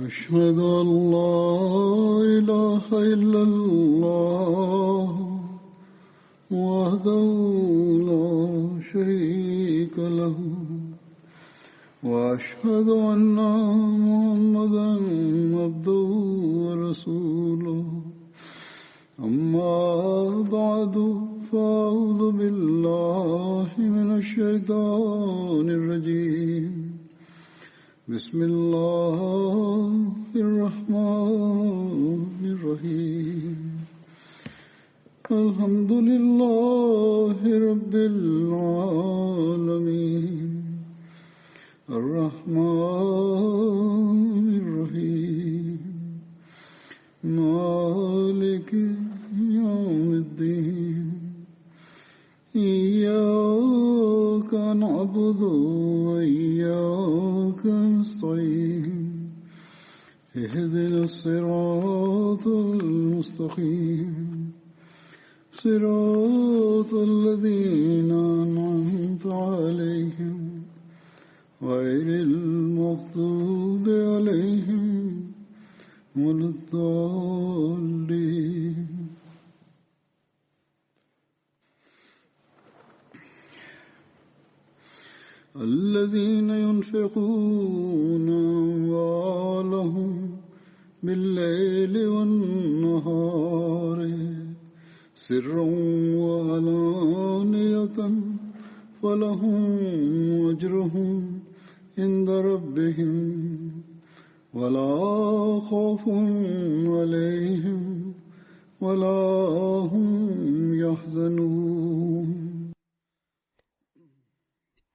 أشهد أن لا إله إلا الله وحده لا شريك له وأشهد أن محمدا عبده ورسوله أما بعد فأعوذ بالله من الشيطان الرجيم بسم الله الرحمن الرحيم الحمد لله رب العالمين الرحمن الرحيم مالك يوم الدين إياك نعبد وإياك نستعين اهدنا الصراط المستقيم صراط الذين أنعمت عليهم غير المغضوب عليهم ولا الضالين. الذين ينفقون أموالهم بالليل والنهار سرا وعلانية فلهم أجرهم عند ربهم ولا خوف عليهم ولا هم يحزنون.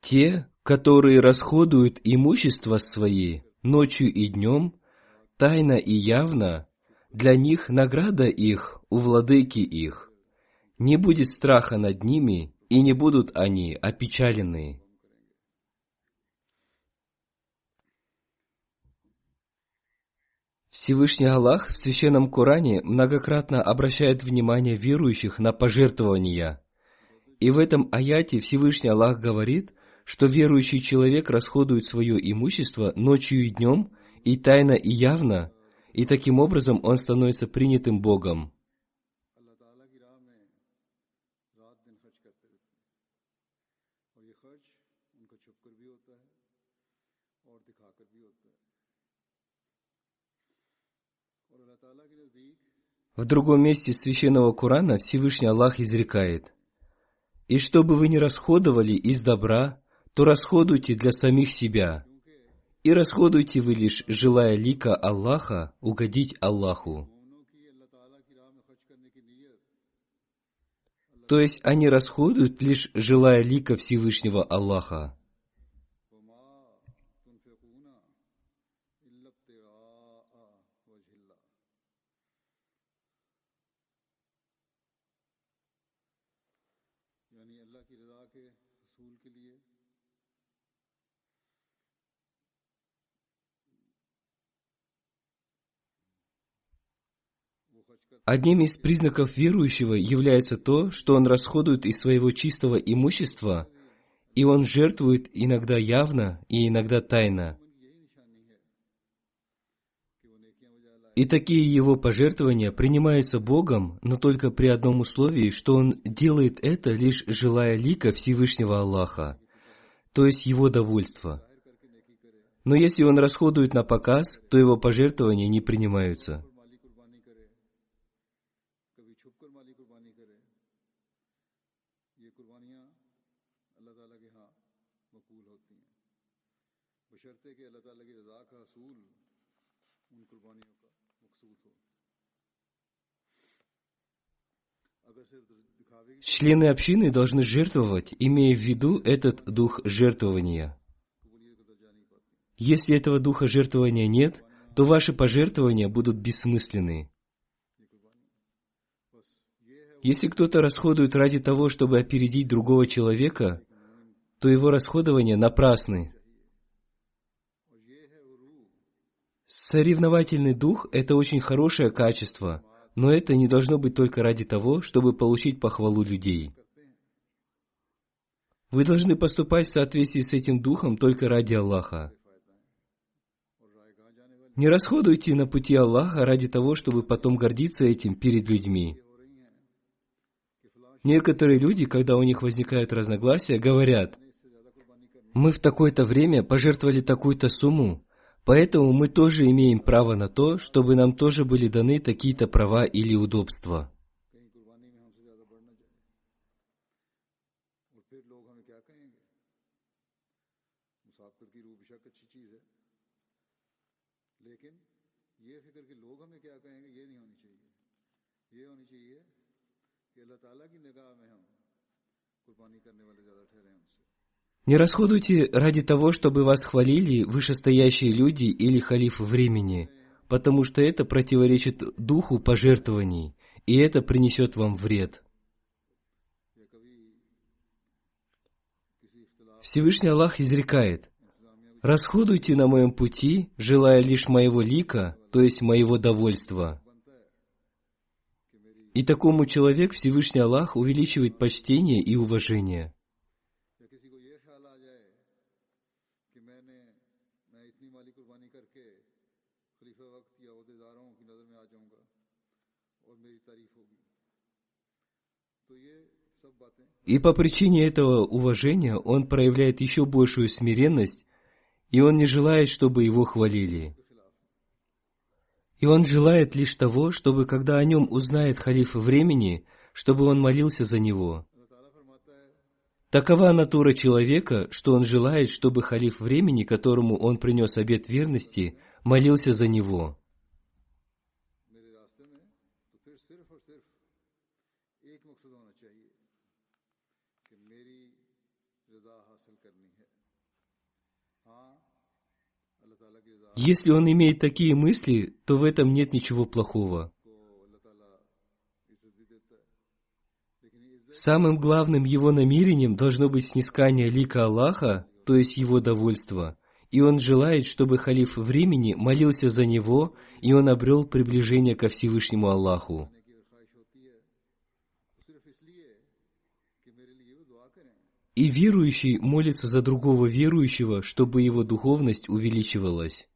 Те, которые расходуют имущество свои ночью и днем, тайно и явно, для них награда их у владыки их. Не будет страха над ними, и не будут они опечалены. Всевышний Аллах в Священном Коране многократно обращает внимание верующих на пожертвования. И в этом аяте Всевышний Аллах говорит, что верующий человек расходует свое имущество ночью и днем, и тайно, и явно, и таким образом он становится принятым Богом. В другом месте Священного Корана Всевышний Аллах изрекает: «И что бы вы ни расходовали из добра, то расходуйте для самих себя, и расходуйте вы лишь, желая лика Аллаха, угодить Аллаху». То есть они расходуют лишь, желая лика Всевышнего Аллаха. Одним из признаков верующего является то, что он расходует из своего чистого имущества, и он жертвует иногда явно и иногда тайно. И такие его пожертвования принимаются Богом, но только при одном условии, что он делает это, лишь желая лика Всевышнего Аллаха, то есть его довольства. Но если он расходует на показ, то его пожертвования не принимаются. Члены общины должны жертвовать, имея в виду этот дух жертвования. Если этого духа жертвования нет, то ваши пожертвования будут бессмысленны. Если кто-то расходует ради того, чтобы опередить другого человека, то его расходования напрасны. Соревновательный дух – это очень хорошее качество, но это не должно быть только ради того, чтобы получить похвалу людей. Вы должны поступать в соответствии с этим духом только ради Аллаха. Не расходуйте на пути Аллаха ради того, чтобы потом гордиться этим перед людьми. Некоторые люди, когда у них возникают разногласия, говорят: мы в такое-то время пожертвовали такую-то сумму, поэтому мы тоже имеем право на то, чтобы нам тоже были даны такие-то права или удобства. Не расходуйте ради того, чтобы вас хвалили вышестоящие люди или халиф времени, потому что это противоречит духу пожертвований, и это принесет вам вред. Всевышний Аллах изрекает: «Расходуйте на моем пути, желая лишь моего лика, то есть моего довольства». И такому человеку Всевышний Аллах увеличивает почтение и уважение. И по причине этого уважения он проявляет еще большую смиренность, и он не желает, чтобы его хвалили. И он желает лишь того, чтобы, когда о нем узнает халиф времени, чтобы он молился за него. Такова натура человека, что он желает, чтобы халиф времени, которому он принес обет верности, молился за него. Если он имеет такие мысли, то в этом нет ничего плохого. Самым главным его намерением должно быть снискание лика Аллаха, то есть его довольства, и он желает, чтобы халиф времени молился за него, и он обрел приближение ко Всевышнему Аллаху. И верующий молится за другого верующего, чтобы его духовность увеличивалась.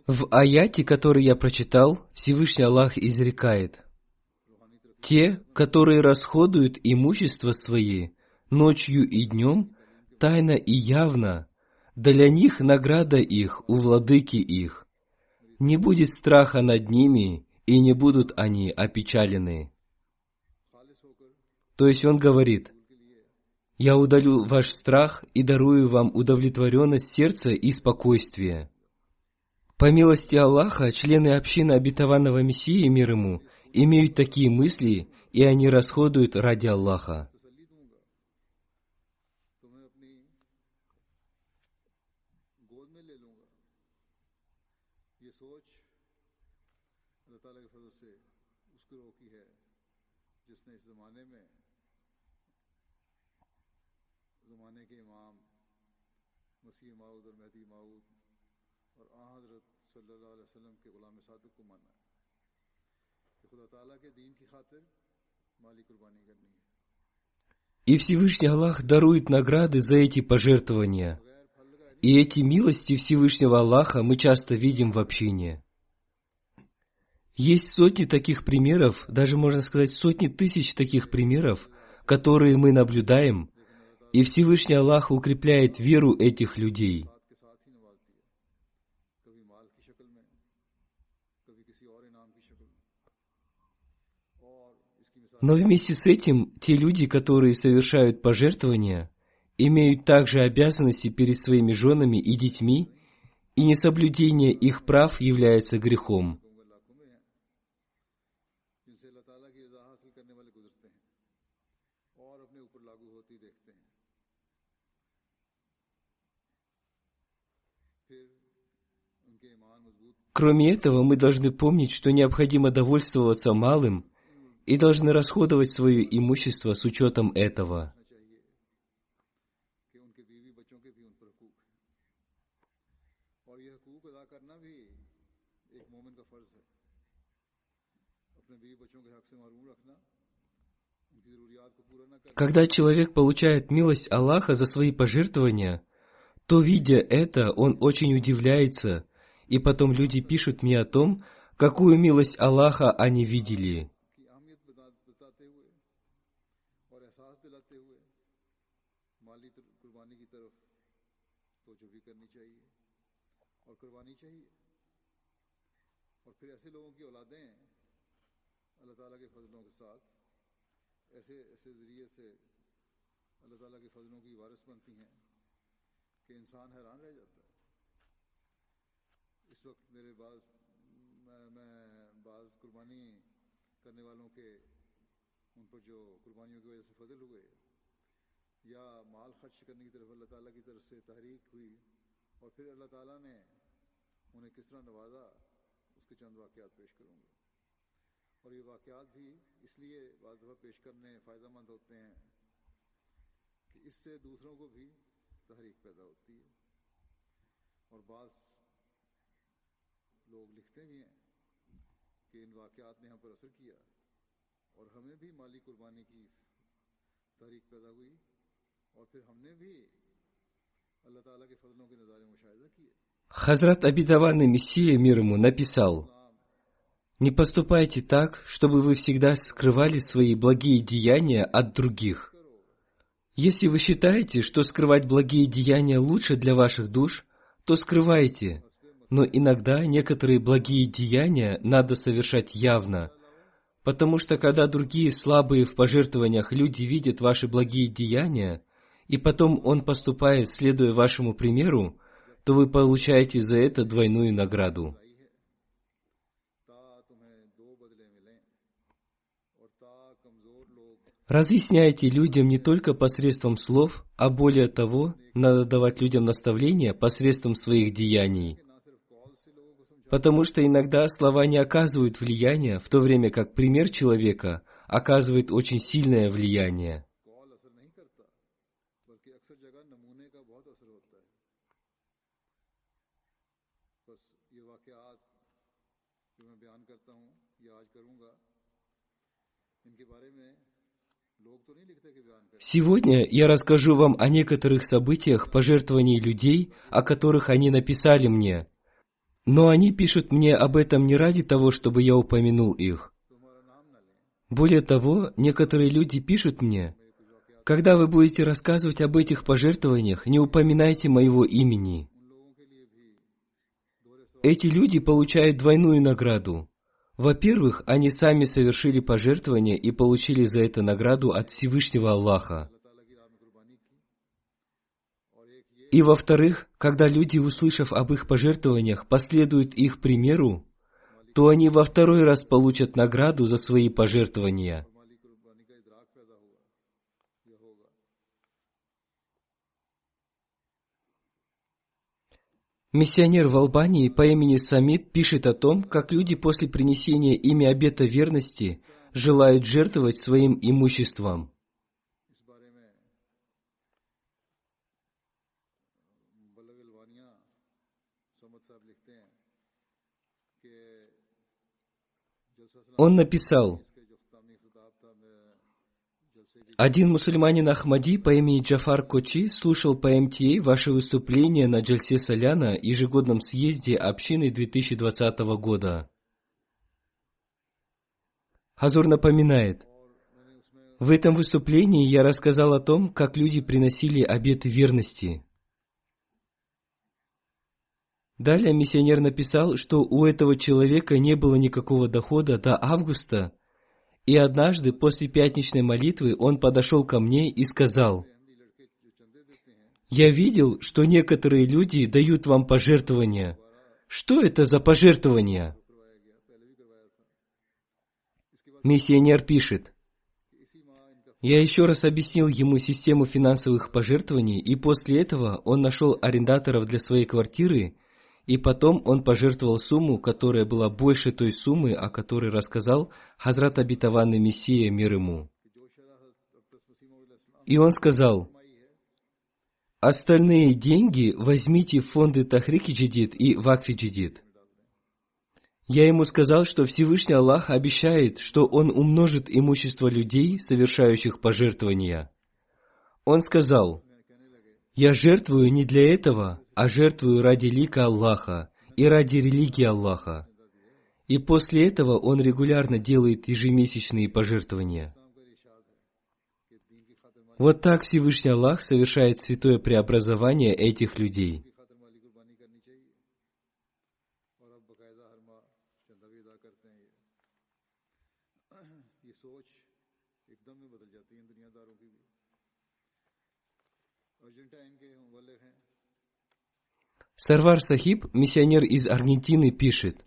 В аяте, который я прочитал, Всевышний Аллах изрекает: «Те, которые расходуют имущество свои ночью и днем, тайно и явно, для них награда их у владыки их. Не будет страха над ними, и не будут они опечалены». То есть он говорит: «Я удалю ваш страх и дарую вам удовлетворенность сердца и спокойствие». По милости Аллаха, члены общины обетованного Мессии, мир ему, имеют такие мысли, и они расходуют ради Аллаха. И Всевышний Аллах дарует награды за эти пожертвования. И эти милости Всевышнего Аллаха мы часто видим в общине. Есть сотни таких примеров, даже можно сказать сотни тысяч таких примеров, которые мы наблюдаем, и Всевышний Аллах укрепляет веру этих людей. Но вместе с этим, те люди, которые совершают пожертвования, имеют также обязанности перед своими женами и детьми, и несоблюдение их прав является грехом. Кроме этого, мы должны помнить, что необходимо довольствоваться малым и должны расходовать свое имущество с учетом этого. Когда человек получает милость Аллаха за свои пожертвования, то, видя это, он очень удивляется, и потом люди пишут мне о том, какую милость Аллаха они видели. Хазрат обетованный Мессия, мир ему, написал: «Не поступайте так, чтобы вы всегда скрывали свои благие деяния от других. Если вы считаете, что скрывать благие деяния лучше для ваших душ, то скрывайте, но иногда некоторые благие деяния надо совершать явно, потому что когда другие слабые в пожертвованиях люди видят ваши благие деяния, и потом он поступает, следуя вашему примеру, то вы получаете за это двойную награду». Разъясняйте людям не только посредством слов, а более того, надо давать людям наставления посредством своих деяний. Потому что иногда слова не оказывают влияния, в то время как пример человека оказывает очень сильное влияние. Сегодня я расскажу вам о некоторых событиях пожертвований людей, о которых они написали мне. Но они пишут мне об этом не ради того, чтобы я упомянул их. Более того, некоторые люди пишут мне: «Когда вы будете рассказывать об этих пожертвованиях, не упоминайте моего имени». Эти люди получают двойную награду. Во-первых, они сами совершили пожертвование и получили за это награду от Всевышнего Аллаха. И во-вторых, когда люди, услышав об их пожертвованиях, последуют их примеру, то они во второй раз получат награду за свои пожертвования. Миссионер в Албании по имени Самид пишет о том, как люди после принесения ими обета верности желают жертвовать своим имуществом. Он написал: «Один мусульманин Ахмади по имени Джафар Кочи слушал по МТА ваше выступление на Джальсе Соляна, ежегодном съезде общины 2020 года. Хазур напоминает: в этом выступлении я рассказал о том, как люди приносили обеты верности. Далее миссионер написал, что у этого человека не было никакого дохода до августа, и однажды после пятничной молитвы он подошел ко мне и сказал: «Я видел, что некоторые люди дают вам пожертвования. Что это за пожертвования?» Миссионер пишет: Я еще раз объяснил ему систему финансовых пожертвований, и после этого он нашел арендаторов для своей квартиры, и потом он пожертвовал сумму, которая была больше той суммы, о которой рассказал Хазрат Обетованный Мессия, мир ему. И он сказал: остальные деньги возьмите в фонды Тахрик Джадид и Вакф Джадид. Я ему сказал, что Всевышний Аллах обещает, что Он умножит имущество людей, совершающих пожертвования. Он сказал: я жертвую не для этого, а жертвую ради лика Аллаха и ради религии Аллаха. И после этого он регулярно делает ежемесячные пожертвования. Вот так Всевышний Аллах совершает святое преобразование этих людей. Сарвар Сахиб, миссионер из Аргентины, пишет: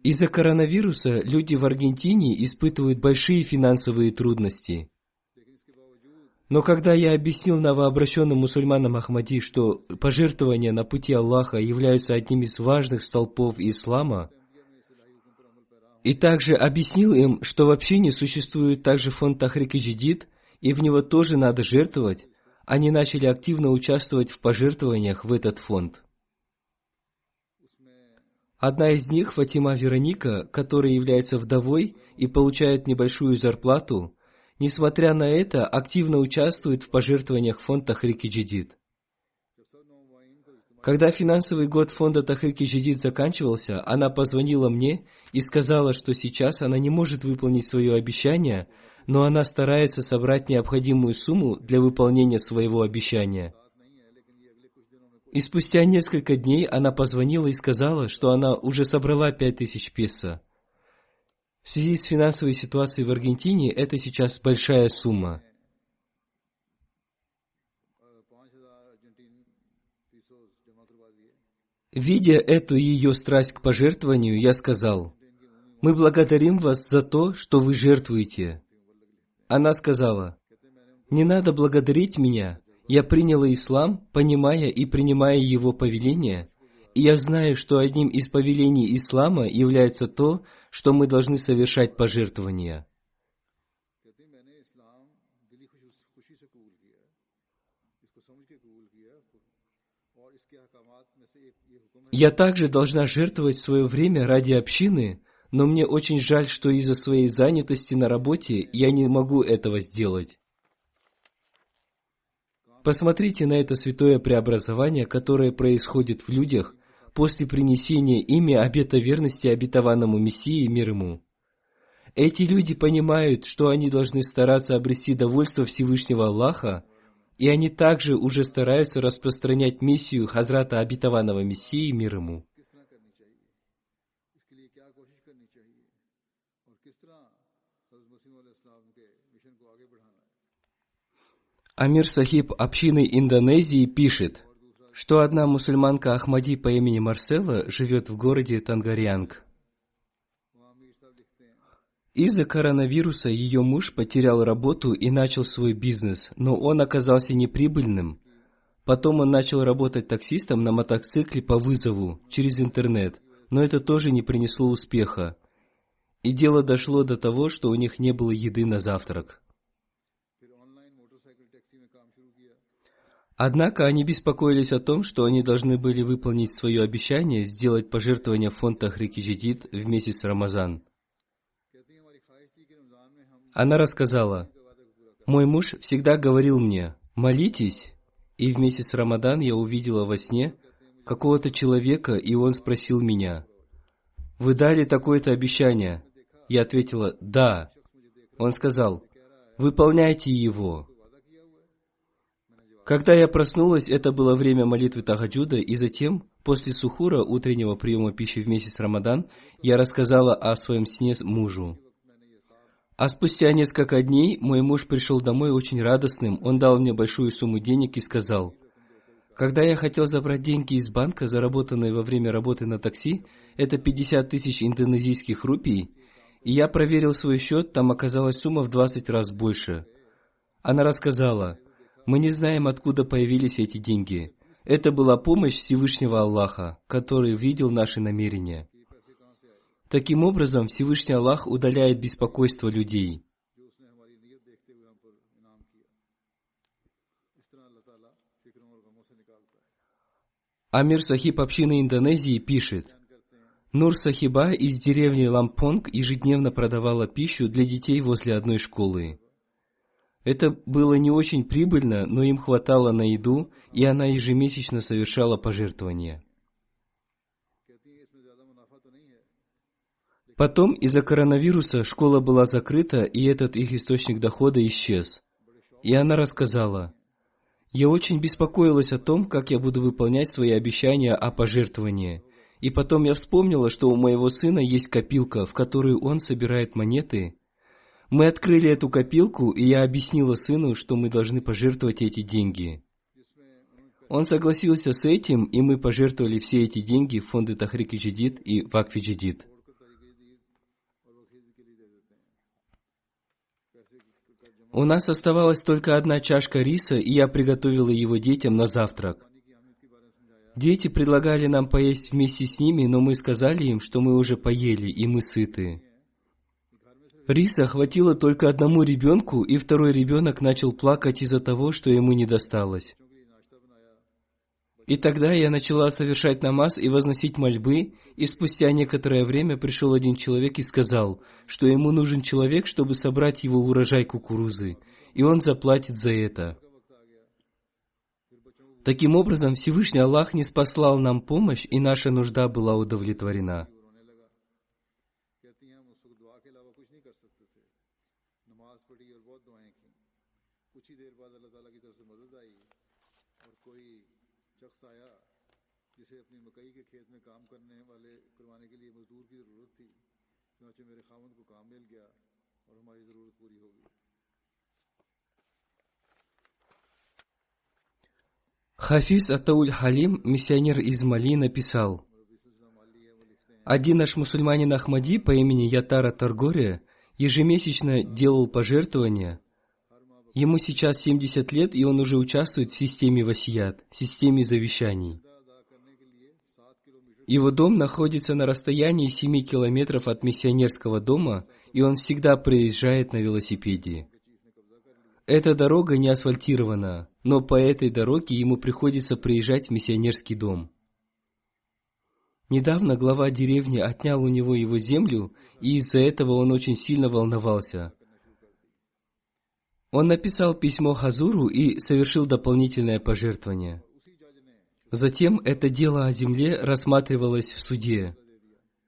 из-за коронавируса люди в Аргентине испытывают большие финансовые трудности. Но когда я объяснил новообращенным мусульманам Ахмади, что пожертвования на пути Аллаха являются одним из важных столпов ислама, и также объяснил им, что в общине существует также фонд Тахрик Джадид, и в него тоже надо жертвовать, они начали активно участвовать в пожертвованиях в этот фонд. Одна из них, Фатима Вероника, которая является вдовой и получает небольшую зарплату, несмотря на это, активно участвует в пожертвованиях в фонд Тахрик Джадид. Когда финансовый год фонда Тахрик Джадид заканчивался, она позвонила мне и сказала, что сейчас она не может выполнить свое обещание, но она старается собрать необходимую сумму для выполнения своего обещания. И спустя несколько дней она позвонила и сказала, что она уже собрала 5000 песо. В связи с финансовой ситуацией в Аргентине это сейчас большая сумма. Видя эту ее страсть к пожертвованию, я сказал: мы благодарим вас за то, что вы жертвуете. Она сказала: не надо благодарить меня, я приняла ислам, понимая и принимая его повеления, и я знаю, что одним из повелений ислама является то, что мы должны совершать пожертвования. Я также должна жертвовать свое время ради общины, но мне очень жаль, что из-за своей занятости на работе я не могу этого сделать. Посмотрите на это святое преобразование, которое происходит в людях после принесения ими обета верности обетованному Мессии, мир ему. Эти люди понимают, что они должны стараться обрести довольство Всевышнего Аллаха, и они также уже стараются распространять миссию Хазрата обетованного Мессии, мир ему. Амир Сахиб общины Индонезии пишет, что одна мусульманка Ахмади по имени Марсела живет в городе Тангарьянг. Из-за коронавируса ее муж потерял работу и начал свой бизнес, но он оказался неприбыльным. Потом он начал работать таксистом на мотоцикле по вызову через интернет, но это тоже не принесло успеха. И дело дошло до того, что у них не было еды на завтрак. Однако они беспокоились о том, что они должны были выполнить свое обещание сделать пожертвование в фонд Тахрик Джадид в месяц Рамазан. Она рассказала: мой муж всегда говорил мне: молитесь, и в месяц Рамадан я увидела во сне какого-то человека, и он спросил меня: вы дали такое-то обещание? Я ответила: да. Он сказал: выполняйте его. Когда я проснулась, это было время молитвы Тахаджуда, и затем, после сухура, утреннего приема пищи в месяц Рамадан, я рассказала о своем сне мужу. А спустя несколько дней мой муж пришел домой очень радостным, он дал мне большую сумму денег и сказал: когда я хотел забрать деньги из банка, заработанные во время работы на такси, это 50 000 индонезийских рупий, И я проверил свой счет, там оказалась сумма в 20 раз больше. Она рассказала: мы не знаем, откуда появились эти деньги. Это была помощь Всевышнего Аллаха, который видел наши намерения. Таким образом, Всевышний Аллах удаляет беспокойство людей. Амир Сахиб общины Индонезии пишет: Нур Сахиба из деревни Лампонг ежедневно продавала пищу для детей возле одной школы. Это было не очень прибыльно, но им хватало на еду, и она ежемесячно совершала пожертвования. Потом из-за коронавируса школа была закрыта, и этот их источник дохода исчез. И она рассказала: «Я очень беспокоилась о том, как я буду выполнять свои обещания о пожертвовании. И потом я вспомнила, что у моего сына есть копилка, в которую он собирает монеты. Мы открыли эту копилку, и я объяснила сыну, что мы должны пожертвовать эти деньги. Он согласился с этим, и мы пожертвовали все эти деньги в фонды Тахрик-и-Джадид и Вакф-и-Джадид. У нас оставалась только одна чашка риса, и я приготовила его детям на завтрак. Дети предлагали нам поесть вместе с ними, но мы сказали им, что мы уже поели, и мы сыты. Риса хватило только одному ребенку, и второй ребенок начал плакать из-за того, что ему не досталось. И тогда я начала совершать намаз и возносить мольбы, и спустя некоторое время пришел один человек и сказал, что ему нужен человек, чтобы собрать его урожай кукурузы, и он заплатит за это. Таким образом, Всевышний Аллах ниспослал нам помощь, и наша нужда была удовлетворена. Хафиз Атауль Халим, миссионер из Мали, написал: один наш мусульманин Ахмади по имени Ятара Таргория ежемесячно делал пожертвования. Ему сейчас 70 лет, и он уже участвует в системе васият, системе завещаний. Его дом находится на расстоянии 7 километров от миссионерского дома, и он всегда приезжает на велосипеде. Эта дорога не асфальтирована, но по этой дороге ему приходится приезжать в миссионерский дом. Недавно глава деревни отнял у него его землю, и из-за этого он очень сильно волновался. Он написал письмо Хазуру и совершил дополнительное пожертвование. Затем это дело о земле рассматривалось в суде.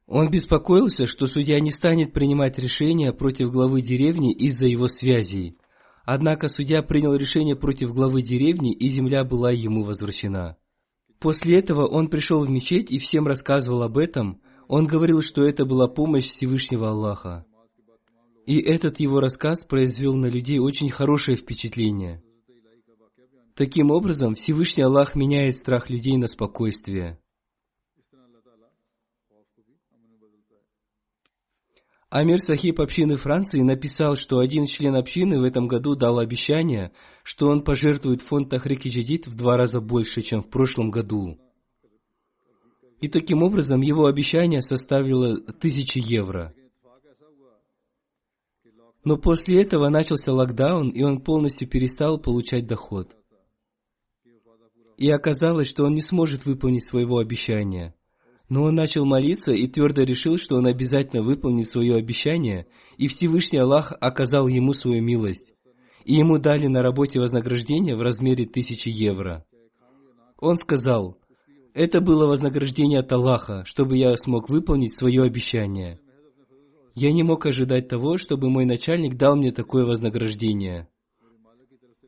Он беспокоился, что судья не станет принимать решения против главы деревни из-за его связей. Однако судья принял решение против главы деревни, и земля была ему возвращена. После этого он пришел в мечеть и всем рассказывал об этом. Он говорил, что это была помощь Всевышнего Аллаха. И этот его рассказ произвел на людей очень хорошее впечатление. Таким образом, Всевышний Аллах меняет страх людей на спокойствие. Амир Сахиб общины Франции написал, что один член общины в этом году дал обещание, что он пожертвует в фонд Тахрик-и-Джадид в 2 раза больше, чем в прошлом году. И таким образом его обещание составило 1000 евро. Но после этого начался локдаун, и он полностью перестал получать доход. И оказалось, что он не сможет выполнить своего обещания. Но он начал молиться и твердо решил, что он обязательно выполнит свое обещание, и Всевышний Аллах оказал ему свою милость. И ему дали на работе вознаграждение в размере 1000 евро. Он сказал: «Это было вознаграждение от Аллаха, чтобы я смог выполнить свое обещание. Я не мог ожидать того, чтобы мой начальник дал мне такое вознаграждение».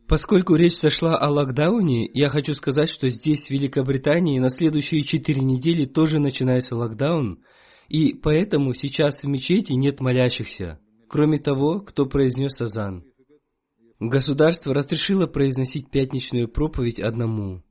Поскольку речь зашла о локдауне, я хочу сказать, что здесь, в Великобритании, на следующие 4 недели тоже начинается локдаун, и поэтому сейчас в мечети нет молящихся, кроме того, кто произнес азан. Государство разрешило произносить пятничную проповедь одному.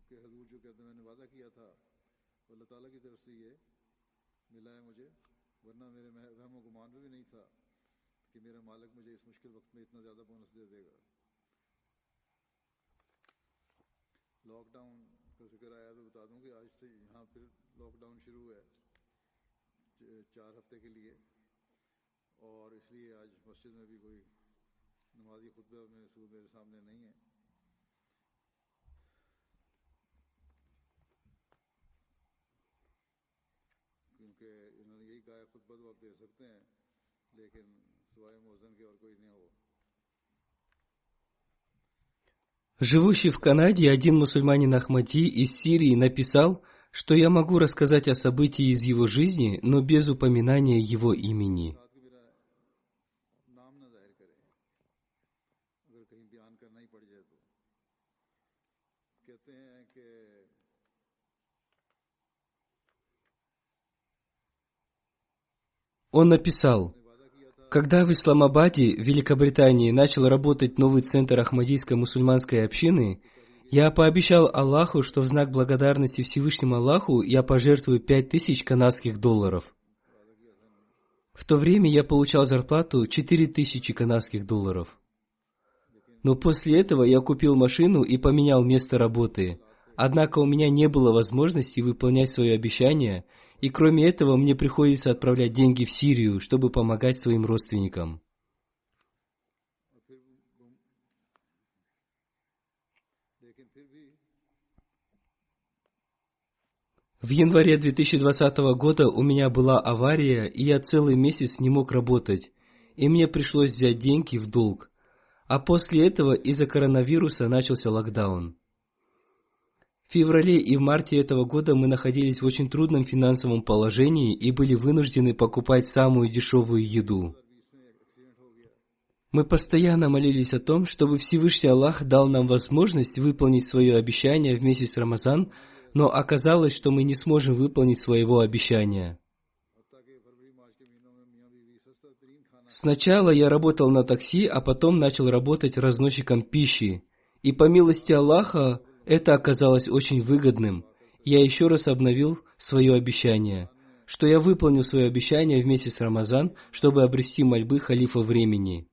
Живущий в Канаде один мусульманин Ахмади из Сирии написал, что я могу рассказать о событии из его жизни, но без упоминания его имени. Он написал: когда в Исламабаде, Великобритании, начал работать новый центр Ахмадийской мусульманской общины, я пообещал Аллаху, что в знак благодарности Всевышнему Аллаху я пожертвую 5000 канадских долларов. В то время я получал зарплату 4000 канадских долларов. Но после этого я купил машину и поменял место работы. Однако у меня не было возможности выполнять свое обещание, и кроме этого мне приходится отправлять деньги в Сирию, чтобы помогать своим родственникам. В январе 2020 года у меня была авария, и я целый месяц не мог работать, и мне пришлось взять деньги в долг. А после этого из-за коронавируса начался локдаун. В феврале и в марте этого года мы находились в очень трудном финансовом положении и были вынуждены покупать самую дешевую еду. Мы постоянно молились о том, чтобы Всевышний Аллах дал нам возможность выполнить свое обещание в месяц Рамазан, но оказалось, что мы не сможем выполнить своего обещания. Сначала я работал на такси, а потом начал работать разносчиком пищи. И по милости Аллаха, это оказалось очень выгодным. Я еще раз обновил свое обещание, что я выполнил свое обещание в месяц Рамазан, чтобы обрести мольбы халифа времени.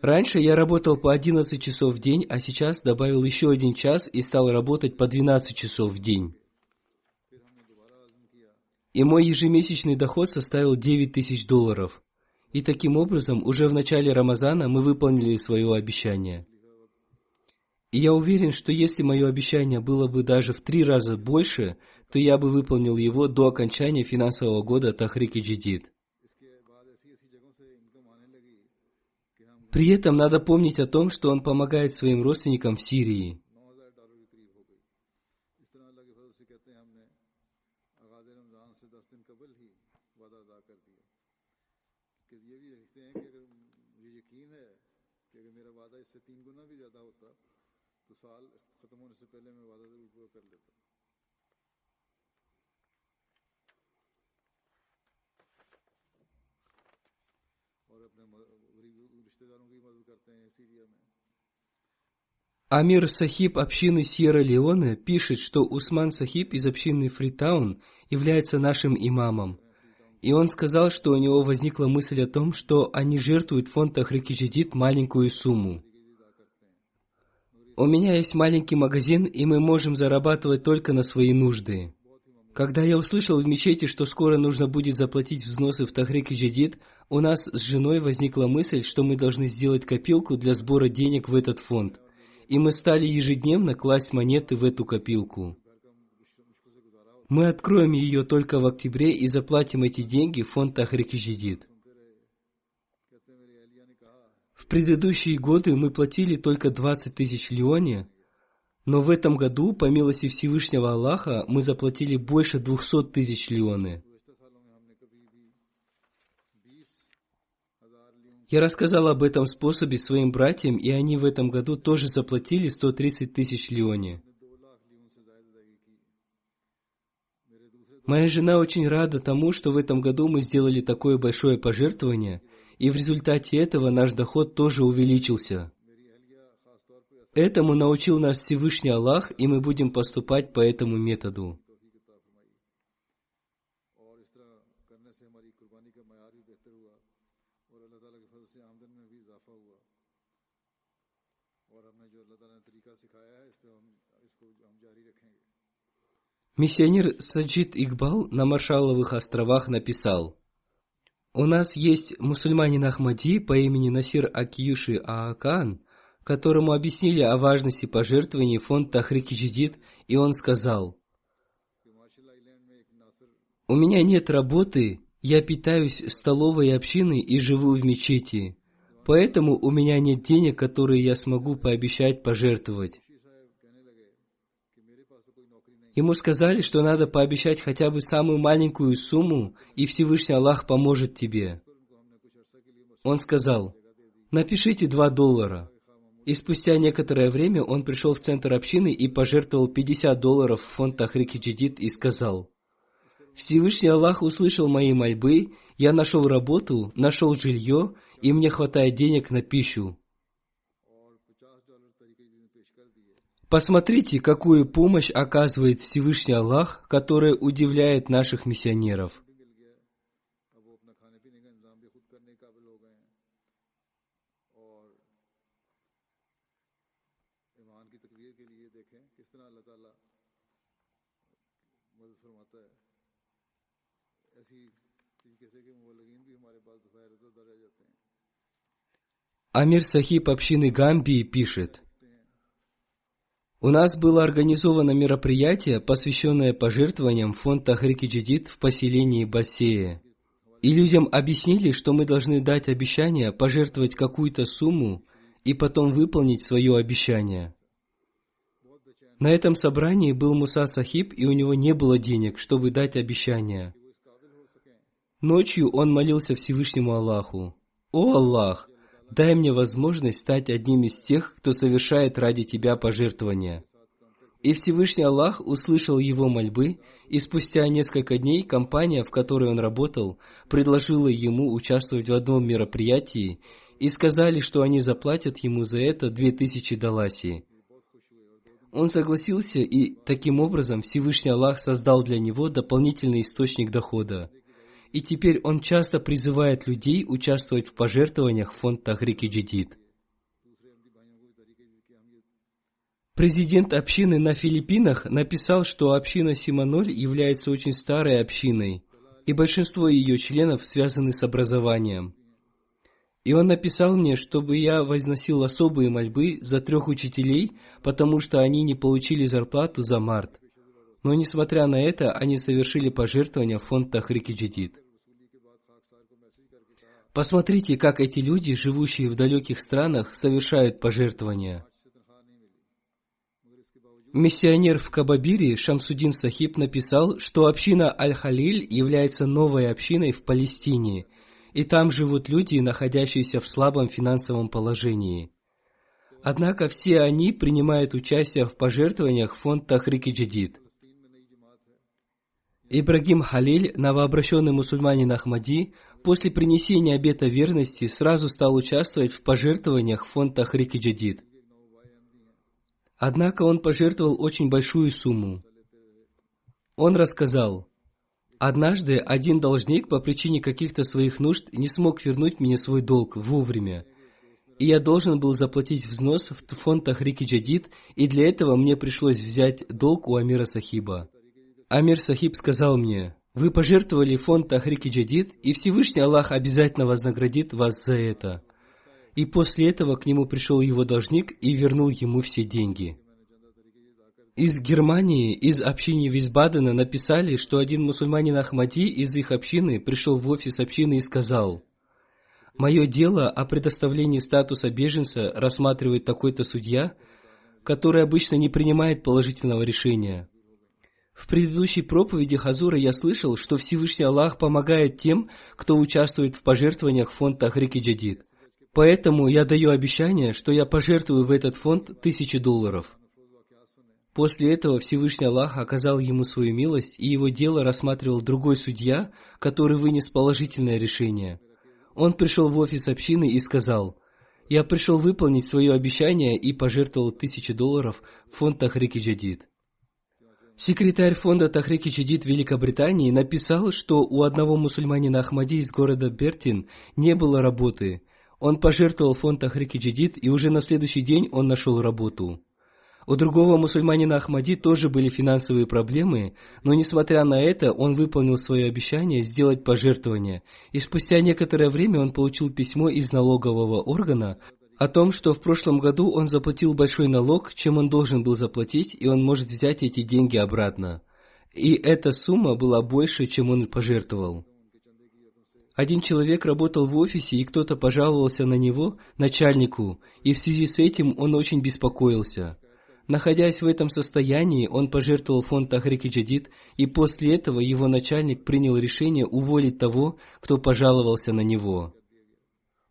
Раньше я работал по 11 часов в день, а сейчас добавил еще 1 час и стал работать по 12 часов в день. И мой ежемесячный доход составил 9000 долларов. И таким образом, уже в начале Рамазана мы выполнили свое обещание. И я уверен, что если мое обещание было бы даже в 3 раза больше, то я бы выполнил его до окончания финансового года Тахрик-и-Джадид. При этом надо помнить о том, что он помогает своим родственникам в Сирии. Амир Сахиб общины Сьерра-Леоне пишет, что Усман Сахиб из общины Фритаун является нашим имамом. И он сказал, что у него возникла мысль о том, что они жертвуют в фонд Тахрик-и-Джадид маленькую сумму. У меня есть маленький магазин, и мы можем зарабатывать только на свои нужды. Когда я услышал в мечети, что скоро нужно будет заплатить взносы в Тахрик-и-Джадид, у нас с женой возникла мысль, что мы должны сделать копилку для сбора денег в этот фонд. И мы стали ежедневно класть монеты в эту копилку. Мы откроем ее только в октябре и заплатим эти деньги в фонд Тахрик-и-Джадид. В предыдущие годы мы платили только 20 000 леоне, но в этом году, по милости Всевышнего Аллаха, мы заплатили больше 200 000 леоне. Я рассказал об этом способе своим братьям, и они в этом году тоже заплатили 130 000 леоне. Моя жена очень рада тому, что в этом году мы сделали такое большое пожертвование, и в результате этого наш доход тоже увеличился. Этому научил нас Всевышний Аллах, и мы будем поступать по этому методу. Миссионер Саджид Игбал на Маршалловых островах написал: «У нас есть мусульманин Ахмади по имени Насир Акиюши Аакан, которому объяснили о важности пожертвований в фонд Тахрик-и-Джадид, и он сказал: «У меня нет работы, я питаюсь в столовой общины и живу в мечети, поэтому у меня нет денег, которые я смогу пообещать пожертвовать». Ему сказали, что надо пообещать хотя бы самую маленькую сумму, и Всевышний Аллах поможет тебе. Он сказал: «Напишите $2». И спустя некоторое время он пришел в центр общины и пожертвовал $50 в фонд Тахрик-и-Джадид и сказал: «Всевышний Аллах услышал мои мольбы, я нашел работу, нашел жилье, и мне хватает денег на пищу». Посмотрите, какую помощь оказывает Всевышний Аллах, которая удивляет наших миссионеров. Амир Сахиб общины Гамбии пишет: «У нас было организовано мероприятие, посвященное пожертвованиям в фонд Тахрик-и-Джадид в поселении Бассее. И людям объяснили, что мы должны дать обещание пожертвовать какую-то сумму и потом выполнить свое обещание. На этом собрании был Муса Сахиб, и у него не было денег, чтобы дать обещание. Ночью он молился Всевышнему Аллаху: «О Аллах, дай мне возможность стать одним из тех, кто совершает ради Тебя пожертвования». И Всевышний Аллах услышал его мольбы, и спустя несколько дней компания, в которой он работал, предложила ему участвовать в одном мероприятии и сказали, что они заплатят ему за это 2000 даласий. Он согласился, и таким образом Всевышний Аллах создал для него дополнительный источник дохода. И теперь он часто призывает людей участвовать в пожертвованиях в фонд Тахрик-и-Джадид. Президент общины на Филиппинах написал, что община Симоноль является очень старой общиной, и большинство ее членов связаны с образованием. И он написал мне, чтобы я возносил особые мольбы за 3 учителей, потому что они не получили зарплату за март. Но несмотря на это, они совершили пожертвования в фонд Тахрик-и-Джадид. Посмотрите, как эти люди, живущие в далеких странах, совершают пожертвования. Миссионер в Кабабире Шамсудин Сахиб написал, что община Аль-Халиль является новой общиной в Палестине, и там живут люди, находящиеся в слабом финансовом положении. Однако все они принимают участие в пожертвованиях в фонд Тахрик-и-Джадид. Ибрагим Халиль, новообращенный мусульманин Ахмади, после принесения обета верности сразу стал участвовать в пожертвованиях в фонд Тахрик-и-Джадид. Однако он пожертвовал очень большую сумму. Он рассказал: «Однажды один должник по причине каких-то своих нужд не смог вернуть мне свой долг вовремя, и я должен был заплатить взнос в фонд Тахрик-и-Джадид, и для этого мне пришлось взять долг у Амира Сахиба. Амир Сахиб сказал мне: вы пожертвовали в фонд Тахрик-и-Джадид, и Всевышний Аллах обязательно вознаградит вас за это». И после этого к нему пришел его должник и вернул ему все деньги. Из Германии, из общины Висбадена написали, что один мусульманин Ахмади из их общины пришел в офис общины и сказал: «Мое дело о предоставлении статуса беженца рассматривает такой-то судья, который обычно не принимает положительного решения. В предыдущей проповеди Хазура я слышал, что Всевышний Аллах помогает тем, кто участвует в пожертвованиях в фонд Тахрик-и-Джадид. Поэтому я даю обещание, что я пожертвую в этот фонд $1000. После этого Всевышний Аллах оказал ему свою милость, и его дело рассматривал другой судья, который вынес положительное решение. Он пришел в офис общины и сказал: «Я пришел выполнить свое обещание и пожертвовал $1000 в фонд Тахрик-и-Джадид». Секретарь фонда Тахрик-и Джадид Великобритании написал, что у одного мусульманина Ахмади из города Бертин не было работы. Он пожертвовал фонд Тахрик-и Джадид, и уже на следующий день он нашел работу. У другого мусульманина Ахмади тоже были финансовые проблемы, но несмотря на это, он выполнил свое обещание сделать пожертвование, и спустя некоторое время он получил письмо из налогового органа о том, что в прошлом году он заплатил большой налог, чем он должен был заплатить, и он может взять эти деньги обратно. И эта сумма была больше, чем он пожертвовал. Один человек работал в офисе, и кто-то пожаловался на него, начальнику, и в связи с этим он очень беспокоился. Находясь в этом состоянии, он пожертвовал фонд Тахрик-и Джадид, и после этого его начальник принял решение уволить того, кто пожаловался на него.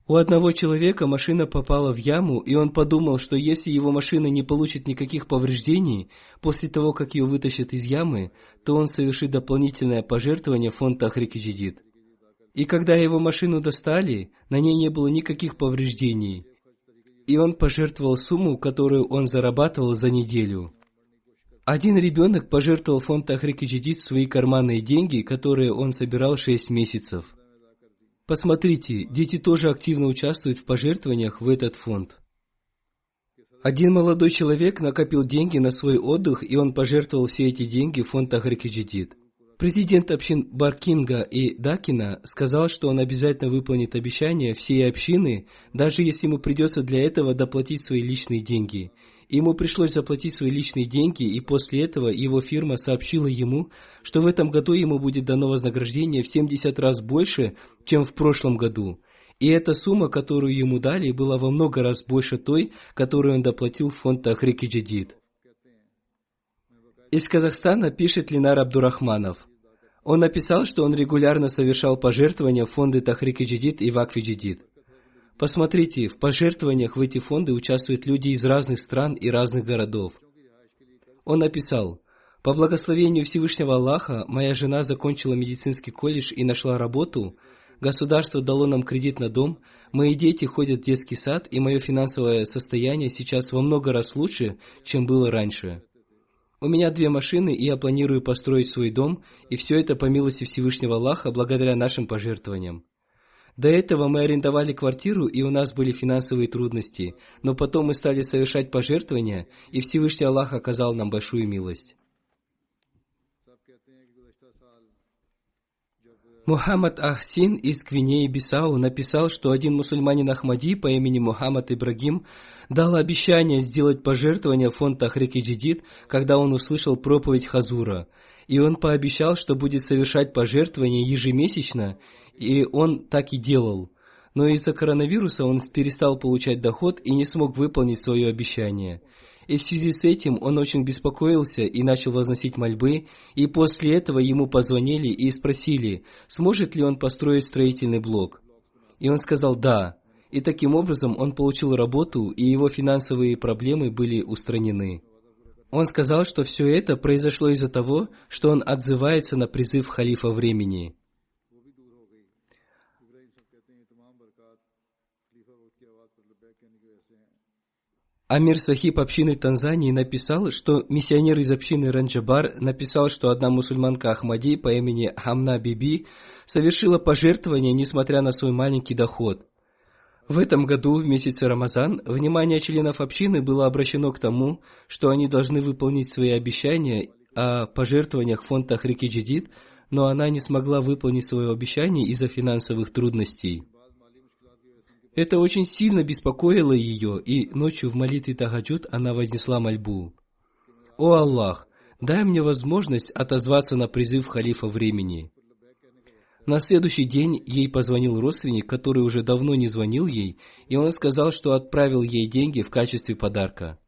У одного человека машина попала в яму, и он подумал, что если его машина не получит никаких повреждений после того, как ее вытащат из ямы, то он совершит дополнительное пожертвование в фонд Тахрик-и Джадид. И когда его машину достали, на ней не было никаких повреждений, и он пожертвовал сумму, которую он зарабатывал за неделю. Один ребенок пожертвовал в фонд Тахрик-и Джадид свои карманные деньги, которые он собирал 6 месяцев. Посмотрите, дети тоже активно участвуют в пожертвованиях в этот фонд. Один молодой человек накопил деньги на свой отдых, и он пожертвовал все эти деньги в фонд Тахрик-и Джадид. Президент общин Баркинга и Дакина сказал, что он обязательно выполнит обещание всей общины, даже если ему придется для этого доплатить свои личные деньги. Ему пришлось заплатить свои личные деньги, и после этого его фирма сообщила ему, что в этом году ему будет дано вознаграждение в 70 раз больше, чем в прошлом году. И эта сумма, которую ему дали, была во много раз больше той, которую он доплатил в фонд Тахрик-и Джадид. Из Казахстана пишет Ленар Абдурахманов. Он написал, что он регулярно совершал пожертвования в фонды Тахрик-и Джадид и Вакф-и Джадид. Посмотрите, в пожертвованиях в эти фонды участвуют люди из разных стран и разных городов. Он написал: «По благословению Всевышнего Аллаха, моя жена закончила медицинский колледж и нашла работу, государство дало нам кредит на дом, мои дети ходят в детский сад, и мое финансовое состояние сейчас во много раз лучше, чем было раньше. У меня 2 машины, и я планирую построить свой дом, и все это по милости Всевышнего Аллаха, благодаря нашим пожертвованиям. До этого мы арендовали квартиру, и у нас были финансовые трудности, но потом мы стали совершать пожертвования, и Всевышний Аллах оказал нам большую милость». Мухаммад Ахсин из Гвинеи-Бисау написал, что один мусульманин Ахмади по имени Мухаммад Ибрагим дал обещание сделать пожертвование в фонд Тахрик-и Джадид, когда он услышал проповедь Хазура. И он пообещал, что будет совершать пожертвования ежемесячно, и он так и делал. Но из-за коронавируса он перестал получать доход и не смог выполнить свое обещание. И в связи с этим он очень беспокоился и начал возносить мольбы, и после этого ему позвонили и спросили, сможет ли он построить строительный блок. И он сказал «да». И таким образом он получил работу, и его финансовые проблемы были устранены. Он сказал, что все это произошло из-за того, что он отзывается на призыв халифа времени. Амир Сахиб общины Танзании написал, что миссионер из общины Ранджабар написал, что одна мусульманка Ахмади по имени Хамна Биби совершила пожертвование, несмотря на свой маленький доход. В этом году, в месяце Рамазан, внимание членов общины было обращено к тому, что они должны выполнить свои обещания о пожертвованиях в фонд Тахрик-и Джадид, но она не смогла выполнить свое обещание из-за финансовых трудностей. Это очень сильно беспокоило ее, и ночью в молитве Тахаджуд она вознесла мольбу: «О Аллах, дай мне возможность отозваться на призыв халифа времени». На следующий день ей позвонил родственник, который уже давно не звонил ей, и он сказал, что отправил ей деньги в качестве подарка.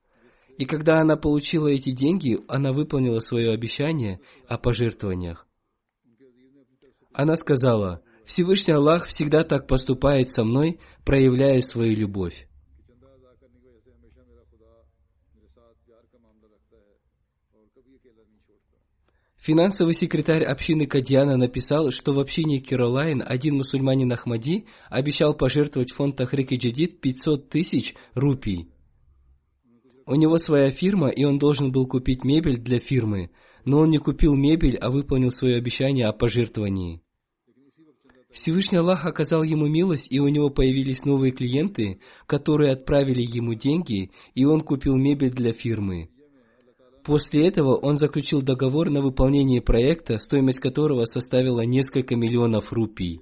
И когда она получила эти деньги, она выполнила свое обещание о пожертвованиях. Она сказала: «Всевышний Аллах всегда так поступает со мной, проявляя свою любовь». Финансовый секретарь общины Кадьяна написал, что в общине Киролайн один мусульманин Ахмади обещал пожертвовать в фонд Тахрик-и Джадид 500 тысяч рупий. У него своя фирма, и он должен был купить мебель для фирмы, но он не купил мебель, а выполнил свое обещание о пожертвовании. Всевышний Аллах оказал ему милость, и у него появились новые клиенты, которые отправили ему деньги, и он купил мебель для фирмы. После этого он заключил договор на выполнение проекта, стоимость которого составила несколько миллионов рупий.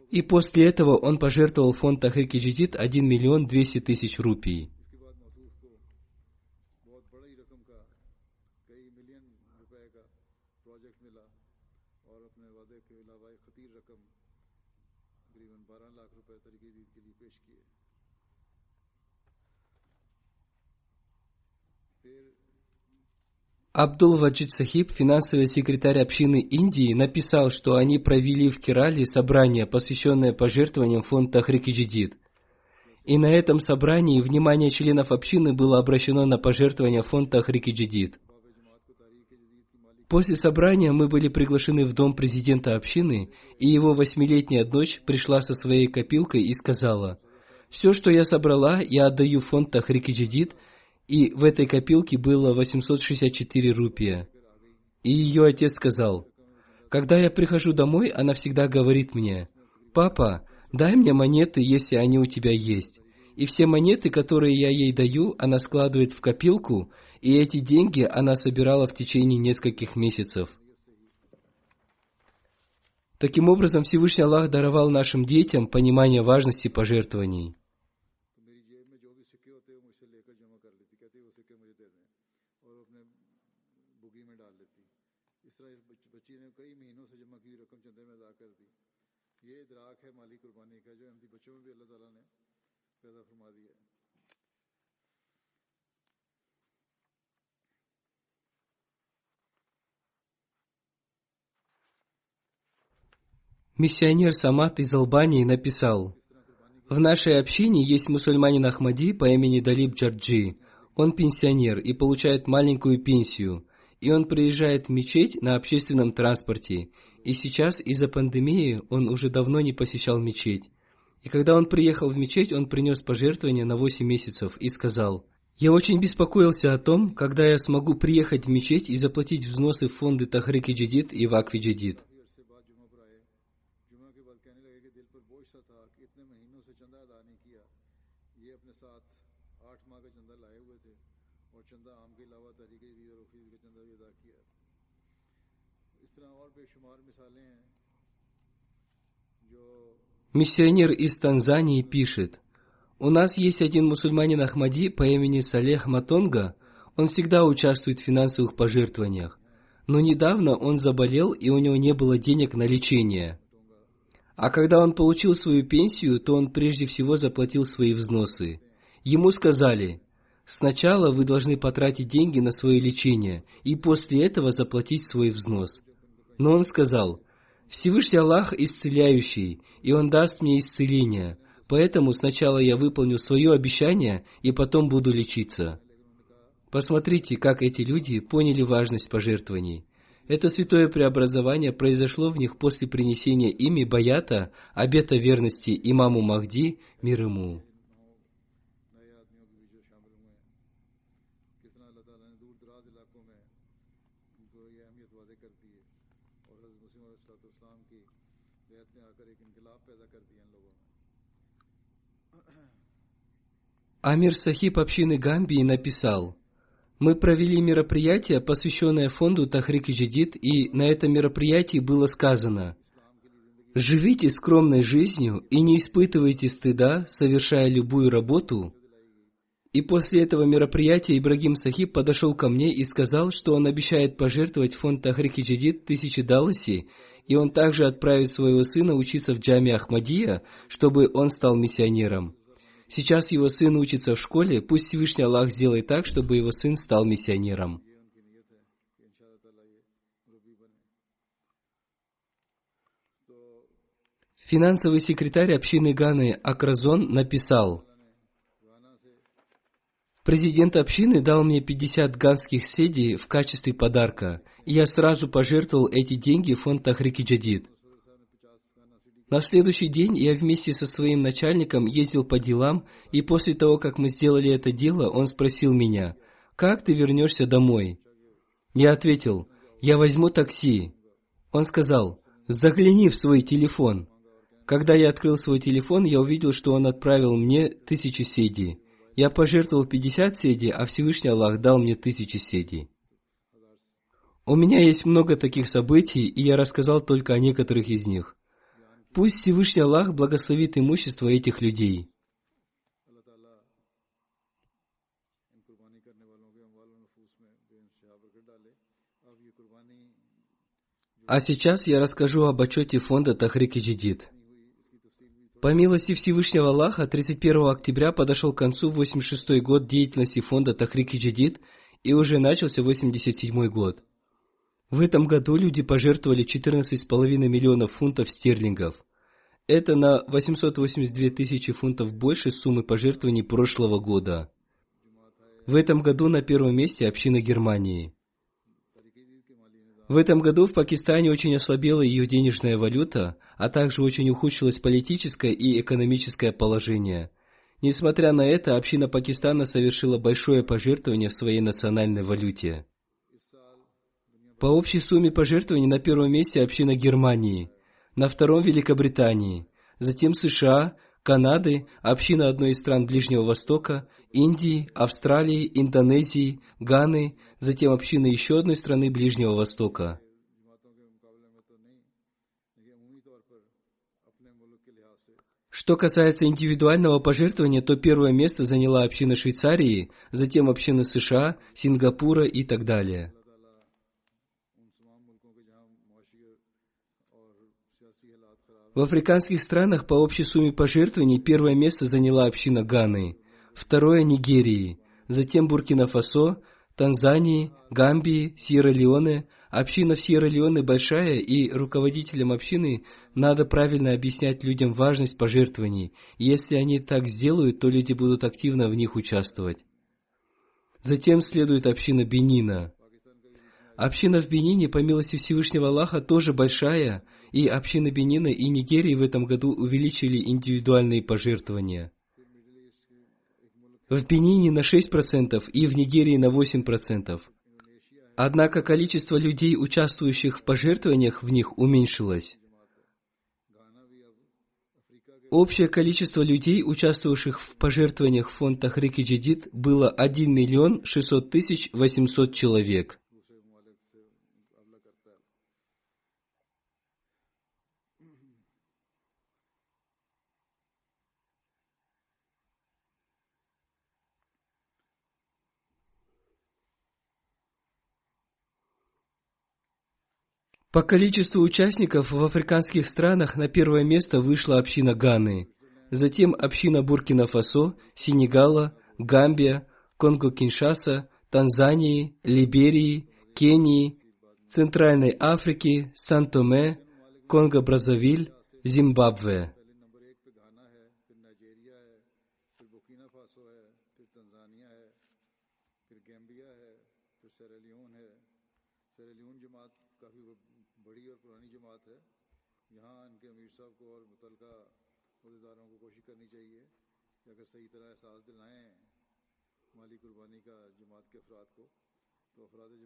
И после этого он пожертвовал в фонд Тахрик-и-Джадид 1 миллион 200 тысяч рупий. Абдул-Ваджид Сахиб, финансовый секретарь общины Индии, написал, что они провели в Керале собрание, посвященное пожертвованиям в фонд Тахрик-и-Джадид. И на этом собрании внимание членов общины было обращено на пожертвования в фонд Тахрик-и-Джадид. После собрания мы были приглашены в дом президента общины, и его 8-летняя дочь пришла со своей копилкой и сказала: «Все, что я собрала, я отдаю в фонд Тахрик-и-Джадид», и в этой копилке было 864 рупия. И ее отец сказал: «Когда я прихожу домой, она всегда говорит мне: „Папа, дай мне монеты, если они у тебя есть“. И все монеты, которые я ей даю, она складывает в копилку, и эти деньги она собирала в течение нескольких месяцев». Таким образом, Всевышний Аллах даровал нашим детям понимание важности пожертвований. Миссионер Самат из Албании написал: «В нашей общине есть мусульманин Ахмади по имени Далиб Джарджи. Он пенсионер и получает маленькую пенсию. И он приезжает в мечеть на общественном транспорте. И сейчас из-за пандемии он уже давно не посещал мечеть. И когда он приехал в мечеть, он принес пожертвование на 8 месяцев и сказал: „Я очень беспокоился о том, когда я смогу приехать в мечеть и заплатить взносы в фонды Тахрик-и-Джадид и Вакф-и-Джадид“. Миссионер из Танзании пишет: «У нас есть один мусульманин Ахмади по имени Салех Матонга. Он всегда участвует в финансовых пожертвованиях. Но недавно он заболел, и у него не было денег на лечение. А когда он получил свою пенсию, то он прежде всего заплатил свои взносы. Ему сказали: „Сначала вы должны потратить деньги на свое лечение, и после этого заплатить свой взнос“. Но он сказал: „Всевышний Аллах исцеляющий, и Он даст мне исцеление, поэтому сначала я выполню свое обещание, и потом буду лечиться“. Посмотрите, как эти люди поняли важность пожертвований. Это святое преобразование произошло в них после принесения ими баята, обета верности имаму Махди, мир ему. Амир Сахиб общины Гамбии написал: «Мы провели мероприятие, посвященное фонду Тахрик-и-Джадид, и на этом мероприятии было сказано: „Живите скромной жизнью и не испытывайте стыда, совершая любую работу“». И после этого мероприятия Ибрагим Сахиб подошел ко мне и сказал, что он обещает пожертвовать в фонд Тахрик-и-Джадид 1000 даласи, и он также отправит своего сына учиться в джаме Ахмадия, чтобы он стал миссионером. Сейчас его сын учится в школе, пусть Всевышний Аллах сделает так, чтобы его сын стал миссионером. Финансовый секретарь общины Ганы Акразон написал: «Президент общины дал мне 50 ганских седи в качестве подарка, и я сразу пожертвовал эти деньги в фонд Тахрик-и-Джадид. На следующий день я вместе со своим начальником ездил по делам, и после того, как мы сделали это дело, он спросил меня: „Как ты вернешься домой?“ Я ответил: «Я возьму такси». Он сказал: «Загляни в свой телефон». Когда я открыл свой телефон, я увидел, что он отправил мне 1000 седи. Я пожертвовал 50 седи, а Всевышний Аллах дал мне 1000 седи. У меня есть много таких событий, и я рассказал только о некоторых из них. Пусть Всевышний Аллах благословит имущество этих людей. А сейчас я расскажу об отчете фонда Тахрик-и-Джадид. По милости Всевышнего Аллаха, 31 октября подошел к концу 86-й год деятельности фонда Тахрик-и-Джадид, и уже начался 87-й год. В этом году люди пожертвовали 14,5 миллионов фунтов стерлингов. Это на 882 тысячи фунтов больше суммы пожертвований прошлого года. В этом году на первом месте община Германии. В этом году в Пакистане очень ослабела ее денежная валюта, а также очень ухудшилось политическое и экономическое положение. Несмотря на это, община Пакистана совершила большое пожертвование в своей национальной валюте. По общей сумме пожертвований на первом месте община Германии, на втором Великобритании, затем США, Канады, община одной из стран Ближнего Востока, Индии, Австралии, Индонезии, Ганы, затем община еще одной страны Ближнего Востока. Что касается индивидуального пожертвования, то первое место заняла община Швейцарии, затем община США, Сингапура и так далее. В африканских странах по общей сумме пожертвований первое место заняла община Ганы, второе – Нигерии, затем Буркина-Фасо, Танзании, Гамбии, Сьерра-Леоне. Община в Сьерра-Леоне большая, и руководителям общины надо правильно объяснять людям важность пожертвований. Если они так сделают, то люди будут активно в них участвовать. Затем следует община Бенина. Община в Бенине, по милости Всевышнего Аллаха, тоже большая, и общины Бенина и Нигерии в этом году увеличили индивидуальные пожертвования. В Бенине на 6% и в Нигерии на 8%. Однако количество людей, участвующих в пожертвованиях, в них уменьшилось. Общее количество людей, участвовавших в пожертвованиях в фонд Тахрик-и-Джадид, было 1 600 800 человек. По количеству участников в африканских странах на первое место вышла община Ганы, затем община Буркина-Фасо, Сенегала, Гамбия, Конго-Киншаса, Танзании, Либерии, Кении, Центральной Африки, Сан-Томе, Конго-Бразавиль, Зимбабве.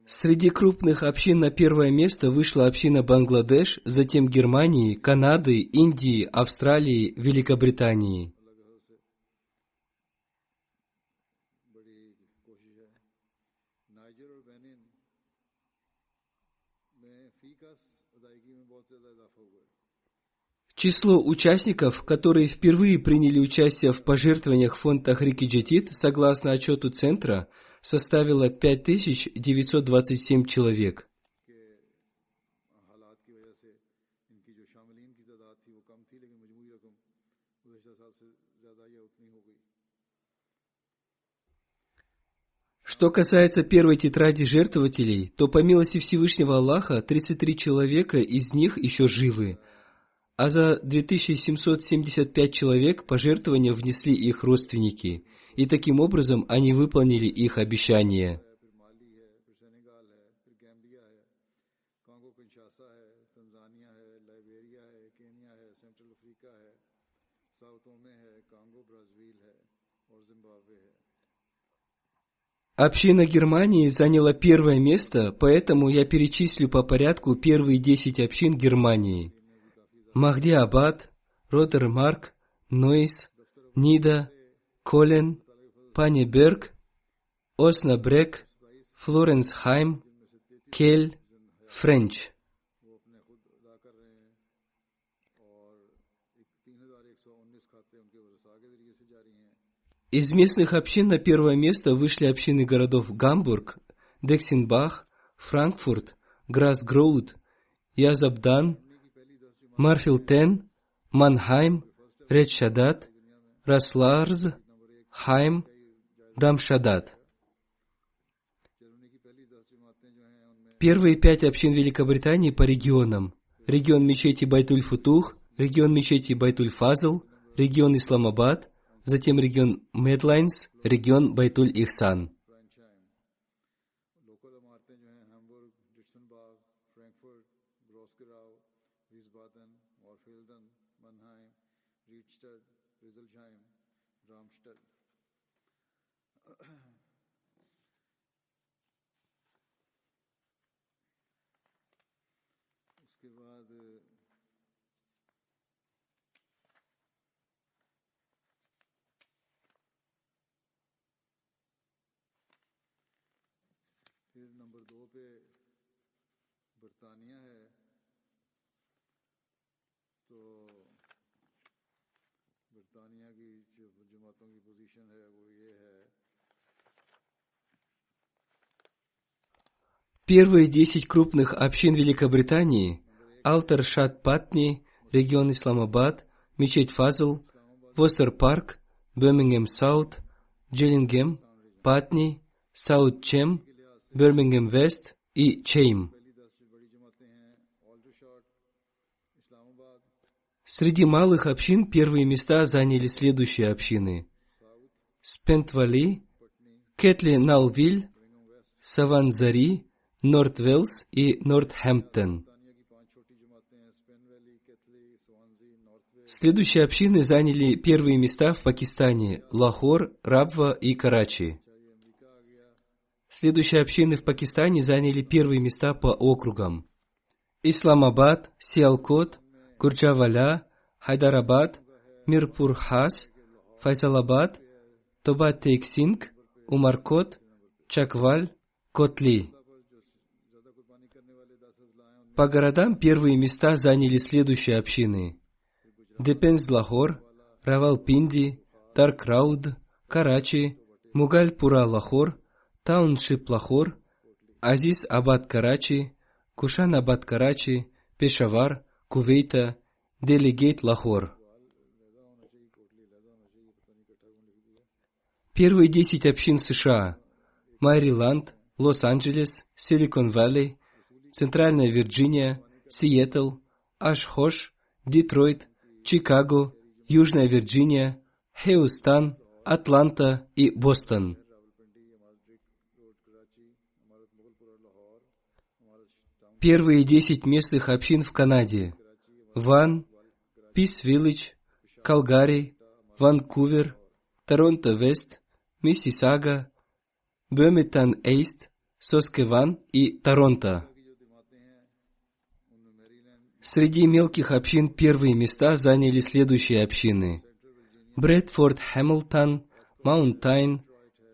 Среди крупных общин на первое место вышла община Бангладеш, затем Германии, Канады, Индии, Австралии, Великобритании. Число участников, которые впервые приняли участие в пожертвованиях в фонд Тахрик-и-Джадид, согласно отчету Центра, составило 5927 человек. Что касается первой тетради жертвователей, то по милости Всевышнего Аллаха 33 человека из них еще живы, а за 2775 человек пожертвования внесли их родственники, и таким образом они выполнили их обещание. Община Германии заняла первое место, поэтому я перечислю по порядку первые 10 общин Германии. Махди-Абад, Роттермарк, Нойс, Нида, Колен, Панеберг, Оснабрек, Флоренсхайм, Кель, Френч. Из местных общин на первое место вышли общины городов Гамбург, Дексинбах, Франкфурт, Грасгроуд, Язабдан, Марфилтен, Манхайм, Редшадат, Расларз, Хайм, Дамшадат. Первые 5 общин Великобритании по регионам. Регион мечети Байтуль-Футух, регион мечети Байтуль-Фазл, регион Исламабад, затем регион Медлайнс, регион Байтуль-Ихсан. फिर नंबर 2 पे बरतानिया है, तो बरतानिया की जो जमातों की पोजीशन है वो ये है. Первые 10 крупных общин Великобритании – Алтер-Шат-Патни, регион Исламабад, мечеть Фазл, Востер-Парк, Бирмингем-Саут, Джеллингем, Патни, Саут-Чем, Бирмингем-Вест и Чейм. Среди малых общин первые места заняли следующие общины: Спент-Вали, Кетли-Налвиль, Саванзари, Норт-Велс и Нортхэмптон. Следующие общины заняли первые места в Пакистане: Лахор, Рабва и Карачи. Следующие общины в Пакистане заняли первые места по округам: Исламабад, Сиалкот, Гурджаваля, Хайдарабад, Мирпур-Хас, Файсалабад, Тобат-Тейк-Синг, Умаркот, Чакваль, Котли. По городам первые места заняли следующие общины: Депенз-Лахор, Равалпинди, Даркрауд, Карачи, Мугаль-Пура-Лахор, Тауншип-Лахор, Азиз-Абад-Карачи, Кушан-Абад-Карачи, Пешавар, Кувейта, Делегейт-Лахор. Первые 10 общин США: Мэриленд, Лос-Анджелес, Силикон-Валли, Центральная Вирджиния, Сиэтл, Ашхош, Детройт, Чикаго, Южная Вирджиния, Хьюстон, Атланта и Бостон. Первые 10 местных общин в Канаде: Ван, Пис-Виллидж, Калгари, Ванкувер, Торонто-Вест, Миссисага, Бёрмингтон-Эйст, Соскеван и Торонто. Среди мелких общин первые места заняли следующие общины: Брэдфорд-Хэмилтон, Маунтайн,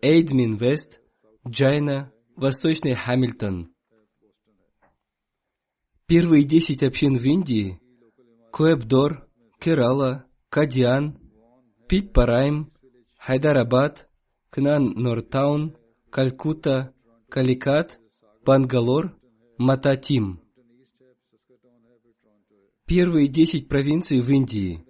Эйдмин-Вест, Джайна, Восточный Хэмилтон. Первые 10 общин в Индии: Коэбдор, Керала, Кадиан, Питпарайм, Хайдарабад, Кнан-Нортаун, Калькутта, Каликат, Бангалор, Мататим. Первые 10 провинций в Индии: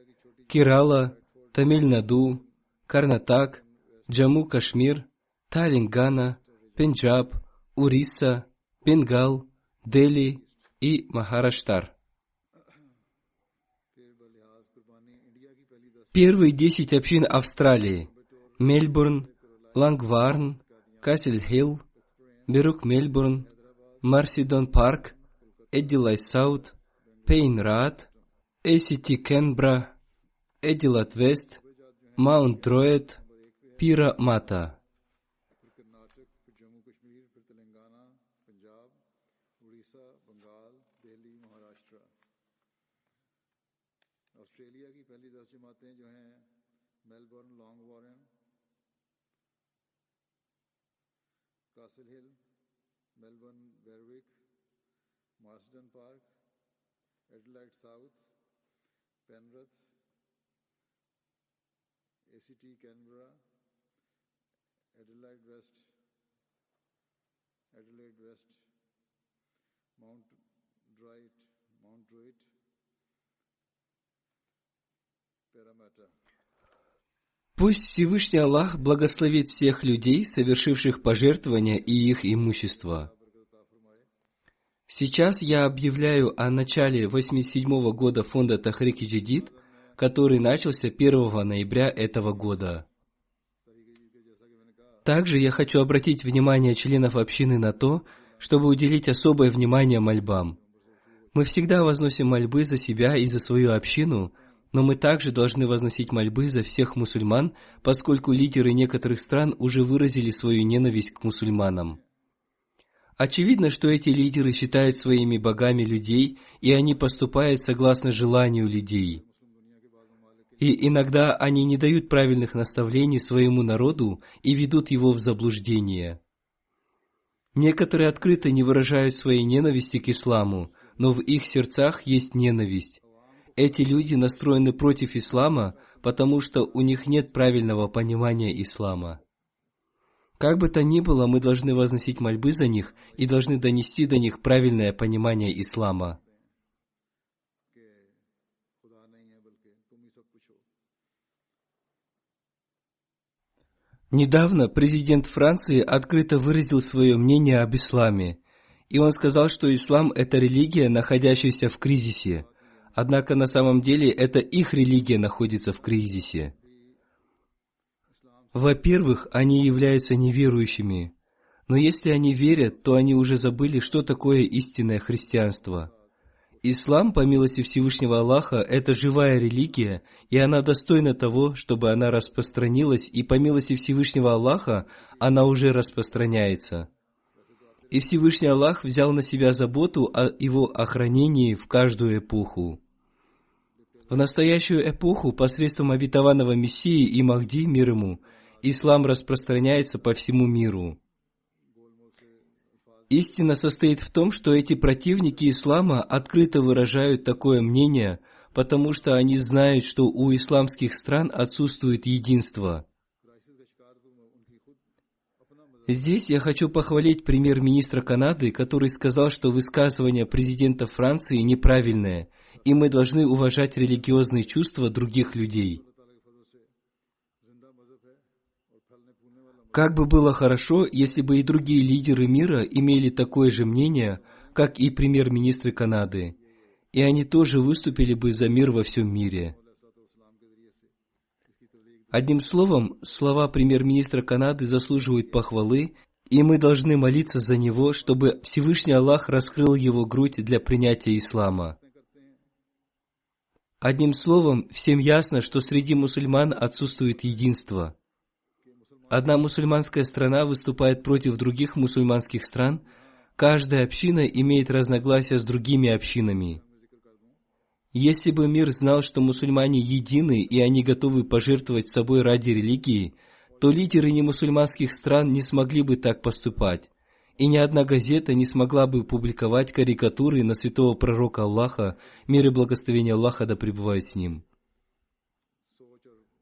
Керала, Тамиль-Наду, Карнатак, Джамму-Кашмир, Телангана, Пенджаб, Уриса, Бенгал, Дели и Махараштар. Первые 10 общин Австралии: Мельбурн, Лангварн, Касл-Хилл, Бирук-Мельбурн, Марсидон-Парк, Эдилай-Саут, Пейн-Рад, ACT-Кенбра, Эдилат-Вест, Маунт-Дроид, Пира-Мата. Melbourne Long Warren, Castle Hill, Melbourne Berwick, Marsden Park, Adelaide South, Penrith, ACT Canberra, Adelaide West, Mount Druitt, Parramatta. Пусть Всевышний Аллах благословит всех людей, совершивших пожертвования и их имущество. Сейчас я объявляю о начале 87-го года фонда Тахрик Джадид, который начался 1 ноября этого года. Также я хочу обратить внимание членов общины на то, чтобы уделить особое внимание мольбам. Мы всегда возносим мольбы за себя и за свою общину, но мы также должны возносить мольбы за всех мусульман, поскольку лидеры некоторых стран уже выразили свою ненависть к мусульманам. Очевидно, что эти лидеры считают своими богами людей, и они поступают согласно желанию людей. И иногда они не дают правильных наставлений своему народу и ведут его в заблуждение. Некоторые открыто не выражают своей ненависти к исламу, но в их сердцах есть ненависть. Эти люди настроены против ислама, потому что у них нет правильного понимания ислама. Как бы то ни было, мы должны возносить мольбы за них и должны донести до них правильное понимание ислама. Недавно президент Франции открыто выразил свое мнение об исламе, и он сказал, что ислам – это религия, находящаяся в кризисе. Однако на самом деле это их религия находится в кризисе. Во-первых, они являются неверующими, но если они верят, то они уже забыли, что такое истинное христианство. Ислам, по милости Всевышнего Аллаха, это живая религия, и она достойна того, чтобы она распространилась, и по милости Всевышнего Аллаха она уже распространяется. И Всевышний Аллах взял на себя заботу о его охранении в каждую эпоху. В настоящую эпоху посредством обетованного Мессии и Махди, мир ему, ислам распространяется по всему миру. Истина состоит в том, что эти противники ислама открыто выражают такое мнение, потому что они знают, что у исламских стран отсутствует единство. Здесь я хочу похвалить премьер-министра Канады, который сказал, что высказывание президента Франции неправильное, и мы должны уважать религиозные чувства других людей. Как бы было хорошо, если бы и другие лидеры мира имели такое же мнение, как и премьер-министры Канады, и они тоже выступили бы за мир во всем мире. Одним словом, слова премьер-министра Канады заслуживают похвалы, и мы должны молиться за него, чтобы Всевышний Аллах раскрыл его грудь для принятия ислама. Одним словом, всем ясно, что среди мусульман отсутствует единство. Одна мусульманская страна выступает против других мусульманских стран, каждая община имеет разногласия с другими общинами. Если бы мир знал, что мусульмане едины и они готовы пожертвовать собой ради религии, то лидеры немусульманских стран не смогли бы так поступать, и ни одна газета не смогла бы публиковать карикатуры на святого пророка Аллаха, мир и благословение Аллаха да пребывает с ним.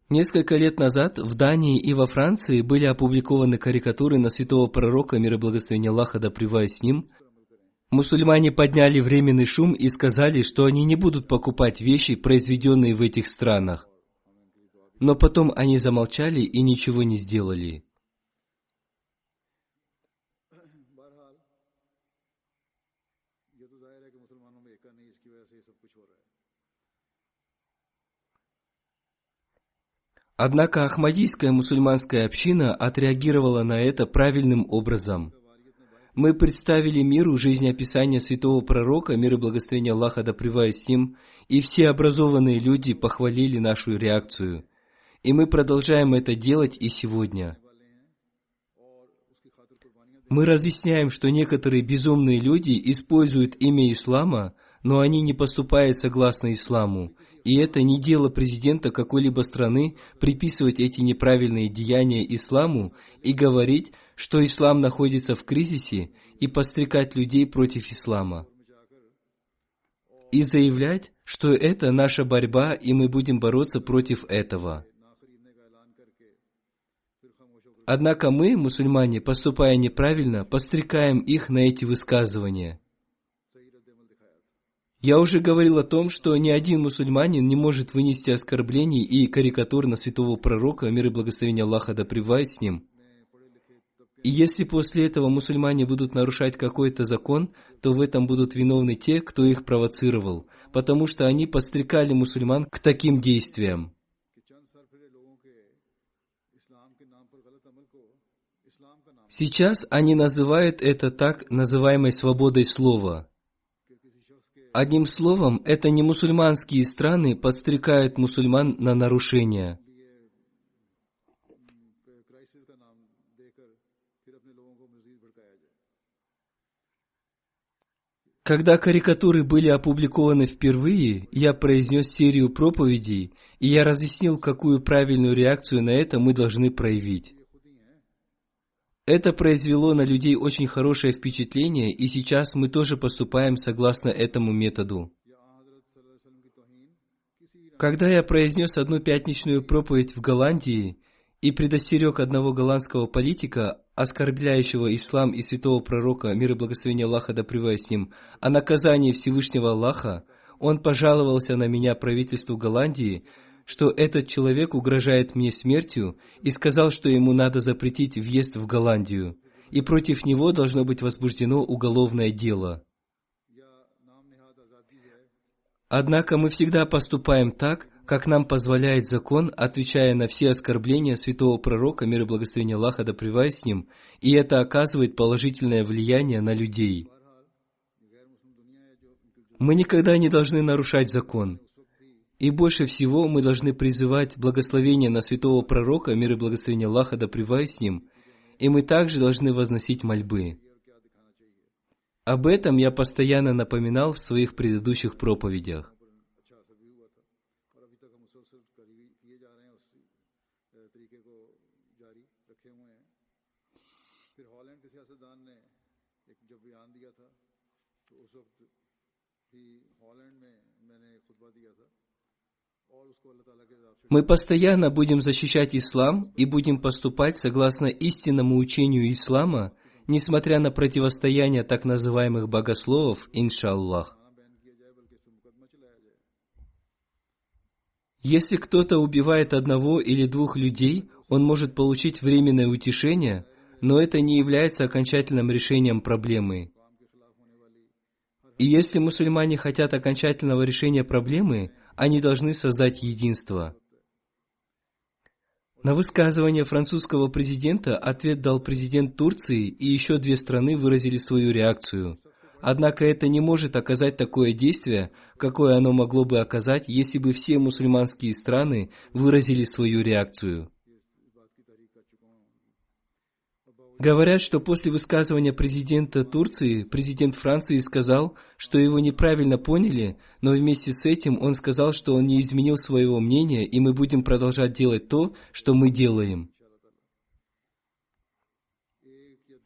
Несколько лет назад в Дании и во Франции были опубликованы карикатуры на святого пророка, мир и благословение Аллаха да пребывает с ним. Мусульмане подняли временный шум и сказали, что они не будут покупать вещи, произведенные в этих странах. Но потом они замолчали и ничего не сделали. Однако Ахмадийская мусульманская община отреагировала на это правильным образом. Мы представили миру жизнеописание святого пророка, мир и благословение Аллаха да пребывает с ним, и все образованные люди похвалили нашу реакцию. И мы продолжаем это делать и сегодня. Мы разъясняем, что некоторые безумные люди используют имя ислама, но они не поступают согласно исламу, И это не дело президента какой-либо страны приписывать эти неправильные деяния исламу и говорить, что ислам находится в кризисе, и подстрекать людей против ислама. И заявлять, что это наша борьба, и мы будем бороться против этого. Однако мы, мусульмане, поступая неправильно, подстрекаем их на эти высказывания. Я уже говорил о том, что ни один мусульманин не может вынести оскорблений и карикатур на святого пророка, мир и благословение Аллаха да пребывает с ним. И если после этого мусульмане будут нарушать какой-то закон, то в этом будут виновны те, кто их провоцировал, потому что они подстрекали мусульман к таким действиям. Сейчас они называют это так называемой свободой слова. Одним словом, это не мусульманские страны подстрекают мусульман на нарушения. Когда карикатуры были опубликованы впервые, я произнес серию проповедей, и я разъяснил, какую правильную реакцию на это мы должны проявить. Это произвело на людей очень хорошее впечатление, и сейчас мы тоже поступаем согласно этому методу. Когда я произнес одну пятничную проповедь в Голландии и предостерег одного голландского политика, оскорбляющего ислам и святого пророка, мир и благословение Аллаха да пребывает с ним, о наказании Всевышнего Аллаха, он пожаловался на меня правительству Голландии, что этот человек угрожает мне смертью, и сказал, что ему надо запретить въезд в Голландию, и против него должно быть возбуждено уголовное дело. Однако мы всегда поступаем так, как нам позволяет закон, отвечая на все оскорбления святого пророка, мир и благословение Аллаха да пребывает с ним, и это оказывает положительное влияние на людей. Мы никогда не должны нарушать закон. И больше всего мы должны призывать благословение на святого пророка, мир и благословение Аллаха да пребывает с ним, и мы также должны возносить мольбы. Об этом я постоянно напоминал в своих предыдущих проповедях. Мы постоянно будем защищать ислам и будем поступать согласно истинному учению ислама, несмотря на противостояние так называемых богословов, иншаллах. Если кто-то убивает одного или двух людей, он может получить временное утешение, но это не является окончательным решением проблемы. И если мусульмане хотят окончательного решения проблемы, они должны создать единство. На высказывание французского президента ответ дал президент Турции, и еще 2 страны выразили свою реакцию. Однако это не может оказать такое действие, какое оно могло бы оказать, если бы все мусульманские страны выразили свою реакцию. Говорят, что после высказывания президента Турции, президент Франции сказал, что его неправильно поняли, но вместе с этим он сказал, что он не изменил своего мнения, и мы будем продолжать делать то, что мы делаем.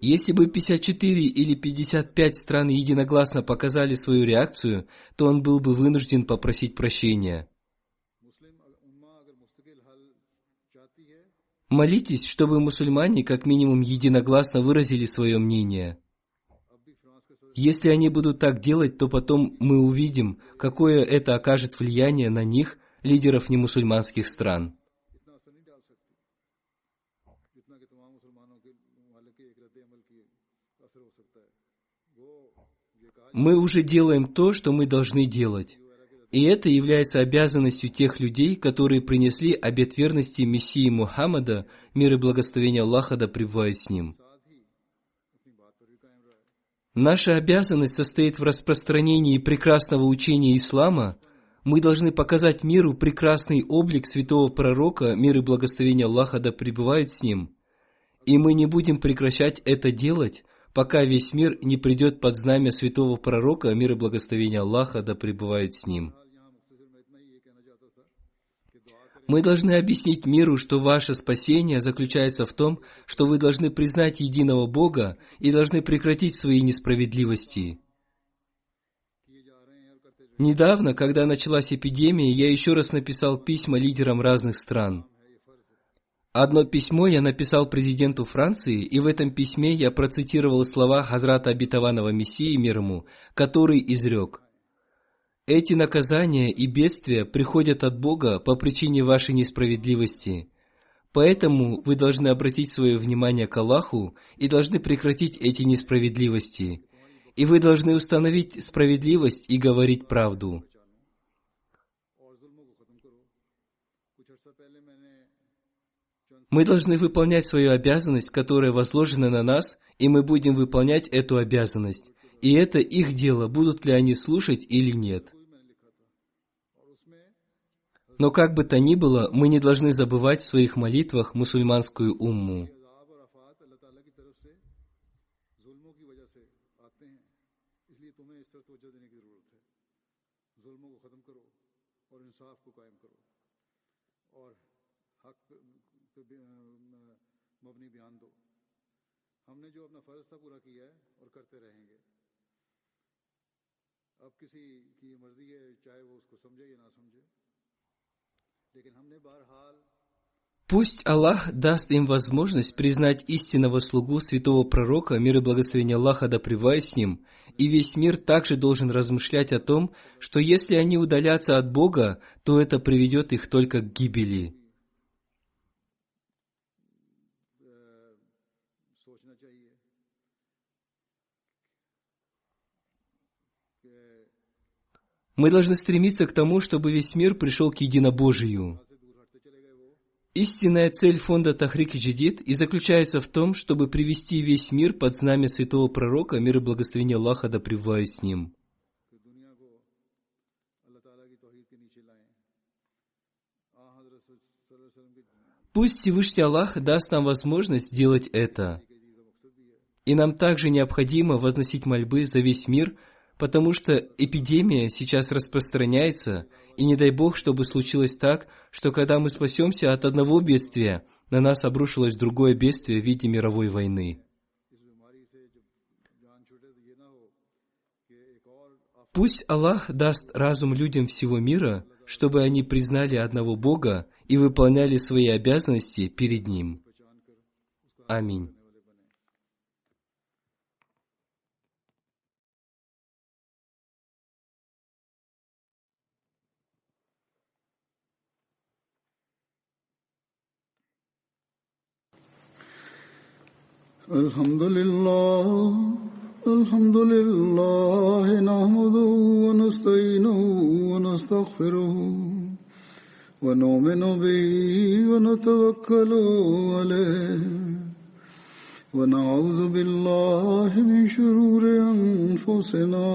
Если бы 54 или 55 стран единогласно показали свою реакцию, то он был бы вынужден попросить прощения. Молитесь, чтобы мусульмане как минимум единогласно выразили свое мнение. Если они будут так делать, то потом мы увидим, какое это окажет влияние на них, лидеров немусульманских стран. Мы уже делаем то, что мы должны делать. И это является обязанностью тех людей, которые принесли обет верности Мессии Мухаммада, мир и благословение Аллаха да пребывает с ним. Наша обязанность состоит в распространении прекрасного учения ислама. Мы должны показать миру прекрасный облик святого пророка, мир и благословение Аллаха да пребывает с ним. И мы не будем прекращать это делать, пока весь мир не придет под знамя святого пророка, мир и благословение Аллаха да пребывает с ним. Мы должны объяснить миру, что ваше спасение заключается в том, что вы должны признать единого Бога и должны прекратить свои несправедливости. Недавно, когда началась эпидемия, я еще раз написал письма лидерам разных стран. Одно письмо я написал президенту Франции, и в этом письме я процитировал слова Хазрата Обетованного Мессии мир ему, который изрек: «Эти наказания и бедствия приходят от Бога по причине вашей несправедливости. Поэтому вы должны обратить свое внимание к Аллаху и должны прекратить эти несправедливости. И вы должны установить справедливость и говорить правду». Мы должны выполнять свою обязанность, которая возложена на нас, и мы будем выполнять эту обязанность. И это их дело, будут ли они слушать или нет. Но как бы то ни было, мы не должны забывать в своих молитвах мусульманскую умму. Пусть Аллах даст им возможность признать истинного слугу святого пророка, мир и благословение Аллаха да пребывает с ним, и весь мир также должен размышлять о том, что если они удалятся от Бога, то это приведет их только к гибели. Мы должны стремиться к тому, чтобы весь мир пришел к единобожию. Истинная цель фонда Тахрик-и-Джадид и заключается в том, чтобы привести весь мир под знамя святого пророка, мир и благословение Аллаха да пребывает с ним. Пусть Всевышний Аллах даст нам возможность сделать это. И нам также необходимо возносить мольбы за весь мир, потому что эпидемия сейчас распространяется, и не дай Бог, чтобы случилось так, что когда мы спасемся от одного бедствия, на нас обрушилось другое бедствие в виде мировой войны. Пусть Аллах даст разум людям всего мира, чтобы они признали одного Бога и выполняли свои обязанности перед Ним. Аминь. الحمد لله نحمده ونستعينه ونستغفره ونؤمن به ونتوكل عليه ونعوذ بالله من شرور أنفسنا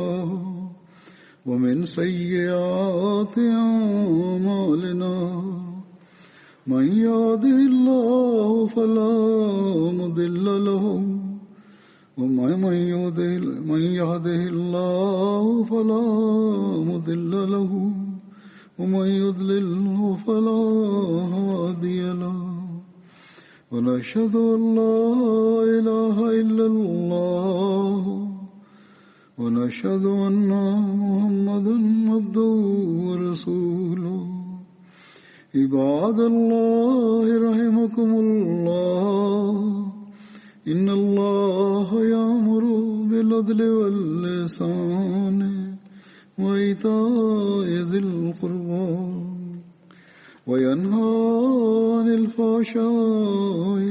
ومن سيئات أعمالنا من يهده الله فلا مضل له ومن يهده الله فلا مضل له ومن يضلل فلا هادي له ونشهد أن لا إله إلا الله ونشهد أن محمدا عبده ورسوله عباد الله رحمكم الله إن الله يأمر بالعدل والإحسان وإيتاء ذي القربى وينهى عن الفحشاء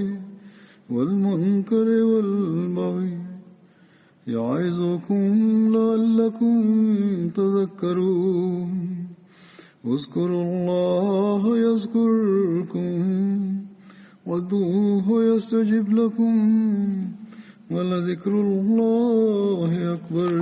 والمنكر والبغي يعظكم لعلكم تذكرون اذكروا الله يذكركم وادعوه يستجب لكم ولذكر الله أكبر